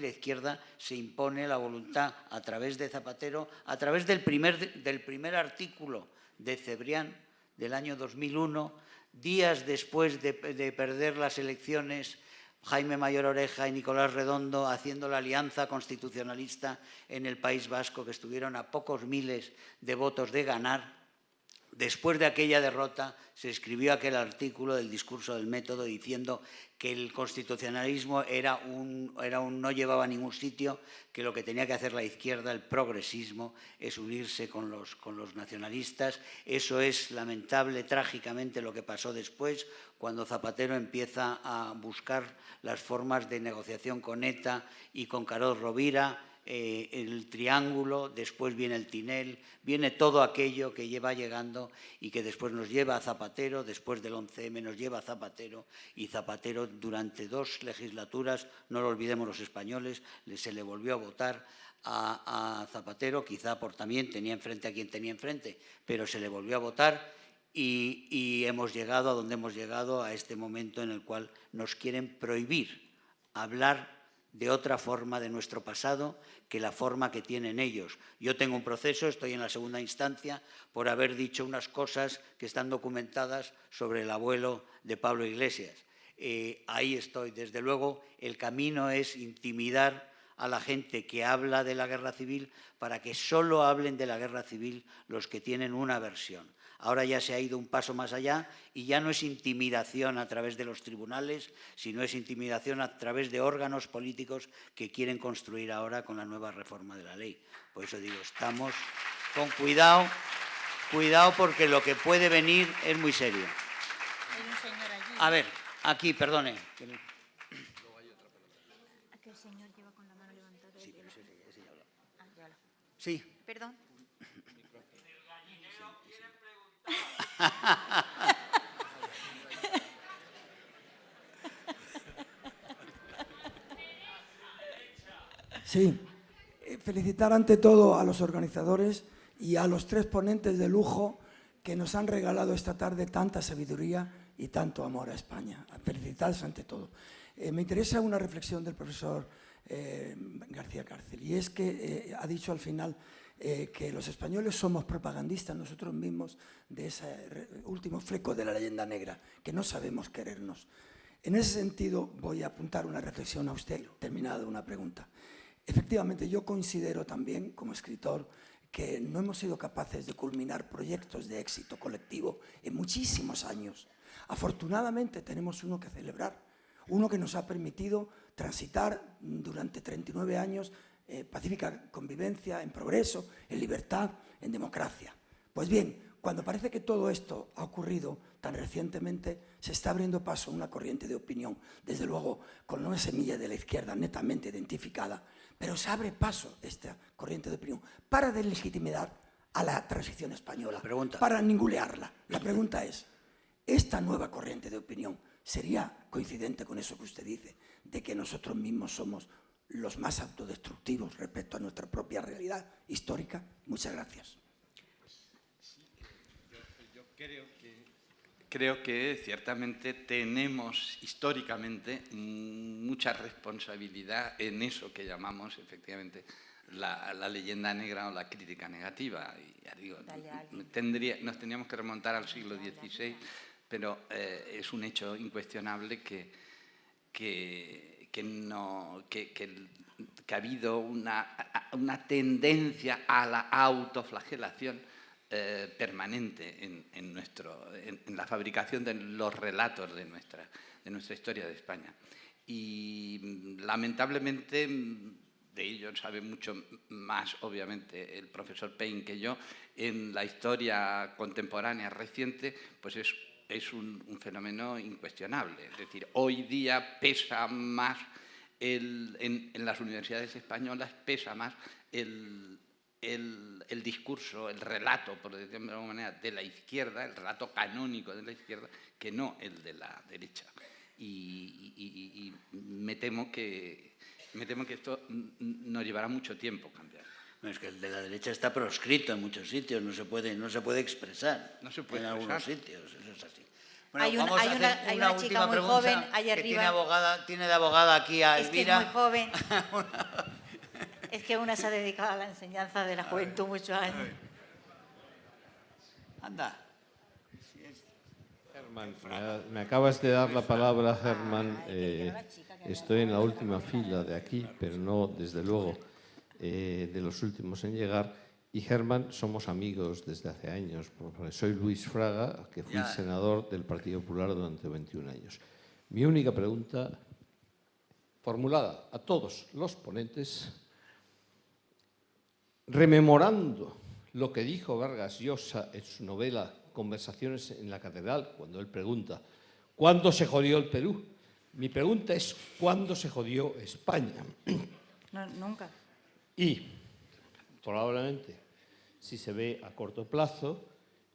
izquierda se impone la voluntad a través de Zapatero, a través del primer artículo de Cebrián del año 2001, días después de perder las elecciones, Jaime Mayor Oreja y Nicolás Redondo haciendo la alianza constitucionalista en el País Vasco, que estuvieron a pocos miles de votos de ganar. Después de aquella derrota se escribió aquel artículo del discurso del método diciendo que el constitucionalismo no llevaba a ningún sitio, que lo que tenía que hacer la izquierda, el progresismo, es unirse con los nacionalistas. Eso es lamentable, trágicamente, lo que pasó después, cuando Zapatero empieza a buscar las formas de negociación con ETA y con Karol Rovira, el triángulo, después viene el Tinel, viene todo aquello que va llegando y que después nos lleva a Zapatero, después del 11M nos lleva a Zapatero, y Zapatero durante 2 legislaturas, no lo olvidemos los españoles, se le volvió a votar a Zapatero, quizá por también tenía enfrente a quien tenía enfrente, pero se le volvió a votar y hemos llegado a donde hemos llegado, a este momento en el cual nos quieren prohibir hablar de otra forma de nuestro pasado que la forma que tienen ellos. Yo tengo un proceso, estoy en la segunda instancia, por haber dicho unas cosas que están documentadas sobre el abuelo de Pablo Iglesias. Ahí estoy. Desde luego, el camino es intimidar a la gente que habla de la guerra civil para que solo hablen de la guerra civil los que tienen una versión. Ahora ya se ha ido un paso más allá y ya no es intimidación a través de los tribunales, sino es intimidación a través de órganos políticos que quieren construir ahora con la nueva reforma de la ley. Por eso digo, estamos con cuidado, cuidado porque lo que puede venir es muy serio.
Hay un señor allí.
A ver, aquí, perdone.
El señor lleva con la mano levantada.
Sí, pero ese ya habla.
Ah, ya habla.
Sí.
Perdón.
Sí, felicitar ante todo a los organizadores y a los 3 ponentes de lujo que nos han regalado esta tarde tanta sabiduría y tanto amor a España. Felicitarles ante todo. Me interesa una reflexión del profesor García Cárcel, y es que ha dicho al final que los españoles somos propagandistas nosotros mismos de ese último fleco de la leyenda negra, que no sabemos querernos. En ese sentido voy a apuntar una reflexión a usted, terminada una pregunta. Efectivamente, yo considero también, como escritor, que no hemos sido capaces de culminar proyectos de éxito colectivo en muchísimos años. Afortunadamente tenemos uno que celebrar, uno que nos ha permitido transitar durante 39 años pacífica convivencia, en progreso, en libertad, en democracia. Pues bien, cuando parece que todo esto ha ocurrido tan recientemente, se está abriendo paso a una corriente de opinión, desde luego con una semilla de la izquierda netamente identificada, pero se abre paso esta corriente de opinión para dar legitimidad a la transición española, para ningunearla. La pregunta es, ¿esta nueva corriente de opinión sería coincidente con eso que usted dice, de que nosotros mismos somos los más autodestructivos respecto a nuestra propia realidad histórica? Muchas gracias.
Yo creo que ciertamente tenemos históricamente mucha responsabilidad en eso que llamamos efectivamente la leyenda negra o la crítica negativa. Y ya digo, nos tendríamos que remontar al siglo XVI, pero es un hecho incuestionable que ha habido una tendencia a la autoflagelación permanente en la fabricación de los relatos de nuestra historia de España. Y lamentablemente, de ello sabe mucho más, obviamente, el profesor Payne que yo, en la historia contemporánea reciente, pues es un fenómeno incuestionable. Es decir, hoy día pesa más, en las universidades españolas pesa más el discurso, el relato, por decirlo de alguna manera, de la izquierda, el relato canónico de la izquierda, que no el de la derecha. Y me temo que esto nos llevará mucho tiempo cambiar.
No, es que el de la derecha está proscrito en muchos sitios, no se puede expresar.
No se puede
en
expresar.
Algunos sitios, eso es así. Bueno,
Hay
vamos a hacer
una chica
última
muy
pregunta
joven allá
que
arriba.
tiene de abogada aquí a
Es que es
Elvira.
muy joven. Es que una se ha dedicado a la enseñanza de la juventud muchos años.
Anda.
Germán, me acabas de dar la palabra, Germán. Estoy en la última fila de aquí, pero no, desde luego, de los últimos en llegar. Y Germán, somos amigos desde hace años, porque soy Luis Fraga, que fui senador del Partido Popular durante 21 años. Mi única pregunta, formulada a todos los ponentes, rememorando lo que dijo Vargas Llosa en su novela Conversaciones en la Catedral, cuando él pregunta ¿cuándo se jodió el Perú? Mi pregunta es ¿cuándo se jodió España?
No, nunca.
Y probablemente, si se ve a corto plazo,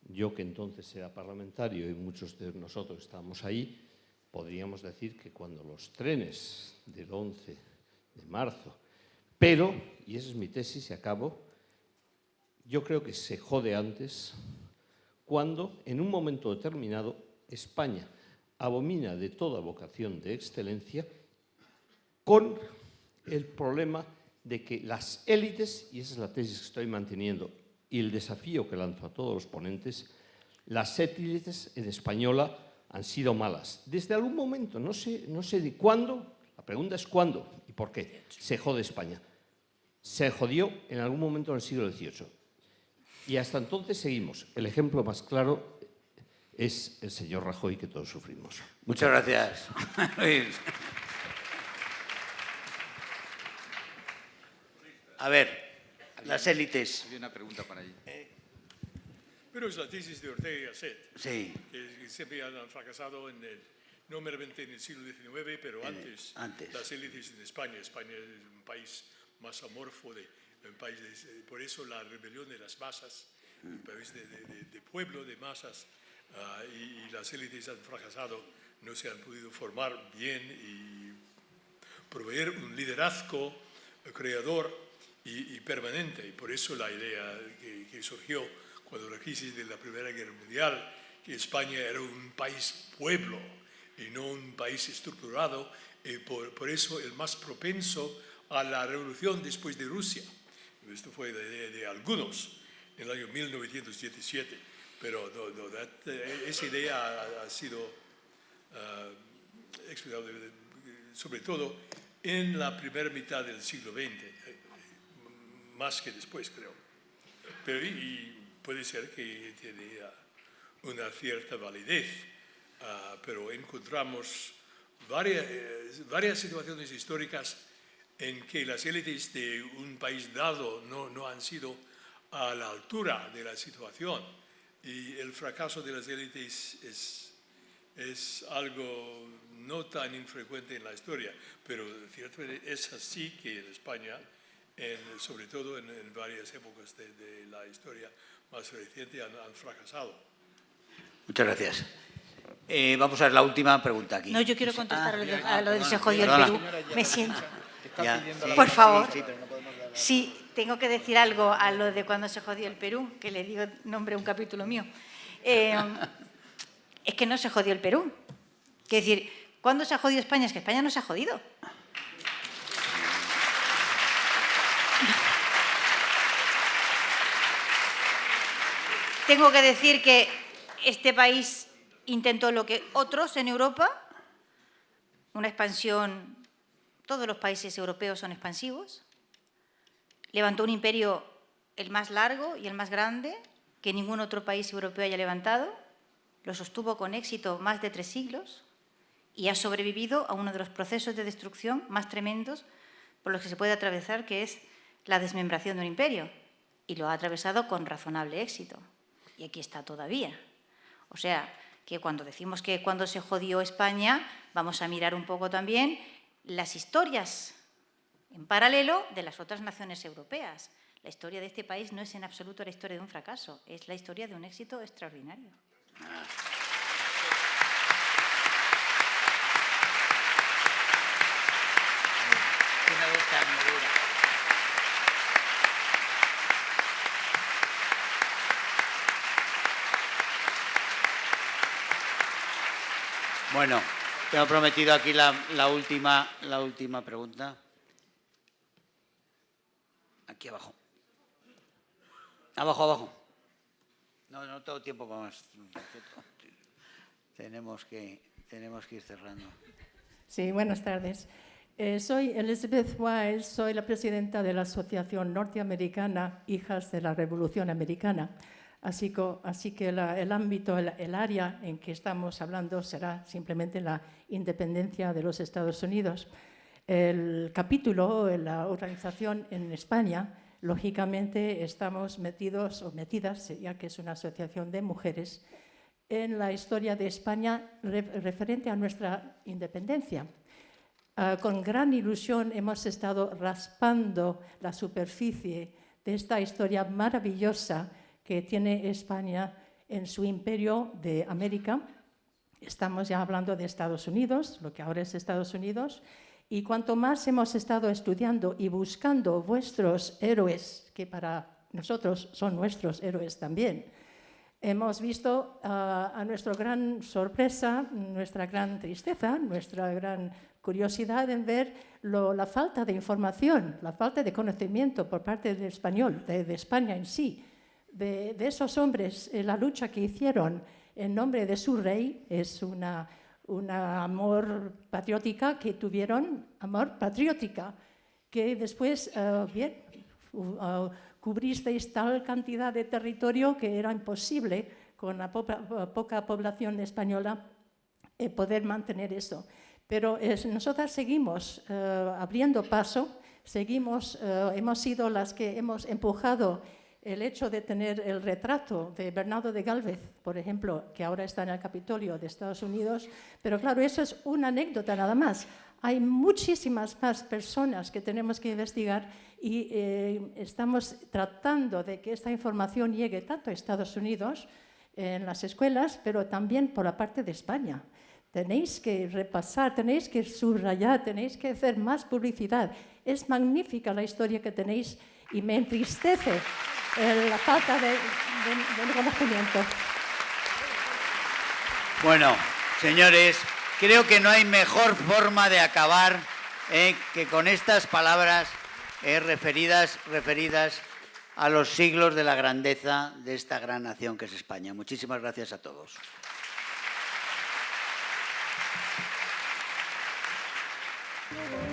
yo que entonces era parlamentario y muchos de nosotros estábamos ahí, podríamos decir que cuando los trenes del 11 de marzo, pero, y esa es mi tesis y acabo, yo creo que se jode antes cuando en un momento determinado España abomina de toda vocación de excelencia con el problema de que las élites, y esa es la tesis que estoy manteniendo, y el desafío que lanzo a todos los ponentes, las élites en española han sido malas. Desde algún momento, no sé de cuándo, la pregunta es cuándo y por qué se jode España. Se jodió en algún momento en el siglo XVIII. Y hasta entonces seguimos. El ejemplo más claro es el señor Rajoy, que todos sufrimos.
Muchas gracias. A ver, las élites.
Hay una pregunta para allí.
Pero es la tesis de Ortega y Gasset,
Sí,
que siempre han fracasado no meramente en el siglo XIX, pero antes. Las élites en España. España es un país más amorfo, un país por eso la rebelión de las masas, un país de pueblo, de masas, y las élites han fracasado, no se han podido formar bien y proveer un liderazgo creador y permanente. Y por eso la idea que surgió cuando la crisis de la Primera Guerra Mundial, que España era un país pueblo y no un país estructurado, y por eso el más propenso a la revolución después de Rusia. Esto fue la idea de algunos en el año 1917, pero esa idea ha sido explicada sobre todo en la primera mitad del siglo XX, más que después, creo. Pero y puede ser que tenía una cierta validez, pero encontramos varias situaciones históricas en que las élites de un país dado no han sido a la altura de la situación. Y el fracaso de las élites es algo no tan infrecuente en la historia, pero ciertamente es así que en España, sobre todo en varias épocas de la historia más reciente, han fracasado.
muchas gracias. Vamos a ver la última pregunta aquí.
No, yo quiero contestar a lo del se jodió el Perú. Me siento.
Ya, sí,
Por favor.
Sí, pero no podemos dar la-
Sí, tengo que decir algo a lo de cuando se jodió el Perú, que le dio nombre a un capítulo mío. Es que no se jodió el Perú. Quiero decir, ¿cuándo se ha jodido España? Es que España no se ha jodido. Tengo que decir que este país intentó lo que otros en Europa, una expansión. Todos los países europeos son expansivos. Levantó un imperio el más largo y el más grande que ningún otro país europeo haya levantado. Lo sostuvo con éxito más de 3 siglos y ha sobrevivido a uno de los procesos de destrucción más tremendos por los que se puede atravesar, que es la desmembración de un imperio. Y lo ha atravesado con razonable éxito. Y aquí está todavía. O sea, que cuando decimos que cuando se jodió España, vamos a mirar un poco también las historias en paralelo de las otras naciones europeas. La historia de este país no es en absoluto la historia de un fracaso, es la historia de un éxito extraordinario.
Bueno, tengo prometido aquí la última pregunta. Aquí abajo. Abajo. No tengo tiempo para más. Tenemos que ir cerrando.
Sí, buenas tardes. Soy Elizabeth Wiles, soy la presidenta de la Asociación Norteamericana Hijas de la Revolución Americana. Así que el ámbito, el área en que estamos hablando será simplemente la independencia de los Estados Unidos. El capítulo, la organización en España, lógicamente estamos metidos o metidas, ya que es una asociación de mujeres, en la historia de España referente a nuestra independencia. con gran ilusión hemos estado raspando la superficie de esta historia maravillosa que tiene España en su imperio de América. Estamos ya hablando de Estados Unidos, lo que ahora es Estados Unidos, y cuanto más hemos estado estudiando y buscando vuestros héroes, que para nosotros son nuestros héroes también, hemos visto a nuestra gran sorpresa, nuestra gran tristeza, nuestra gran curiosidad en ver la falta de información, la falta de conocimiento por parte del español, de España en sí, de esos hombres, la lucha que hicieron en nombre de su rey. Es una amor patriótica que tuvieron, que después, cubristeis tal cantidad de territorio que era imposible con la poca población española poder mantener eso. Pero nosotras seguimos abriendo paso, hemos sido las que hemos empujado el hecho de tener el retrato de Bernardo de Gálvez, por ejemplo, que ahora está en el Capitolio de Estados Unidos, pero claro, eso es una anécdota nada más. Hay muchísimas más personas que tenemos que investigar y estamos tratando de que esta información llegue tanto a Estados Unidos, en las escuelas, pero también por la parte de España. Tenéis que repasar, tenéis que subrayar, tenéis que hacer más publicidad. Es magnífica la historia que tenéis y me entristece la falta de conocimiento.
Bueno, señores, creo que no hay mejor forma de acabar que con estas palabras referidas a los siglos de la grandeza de esta gran nación que es España. Muchísimas gracias a todos.
Thank you.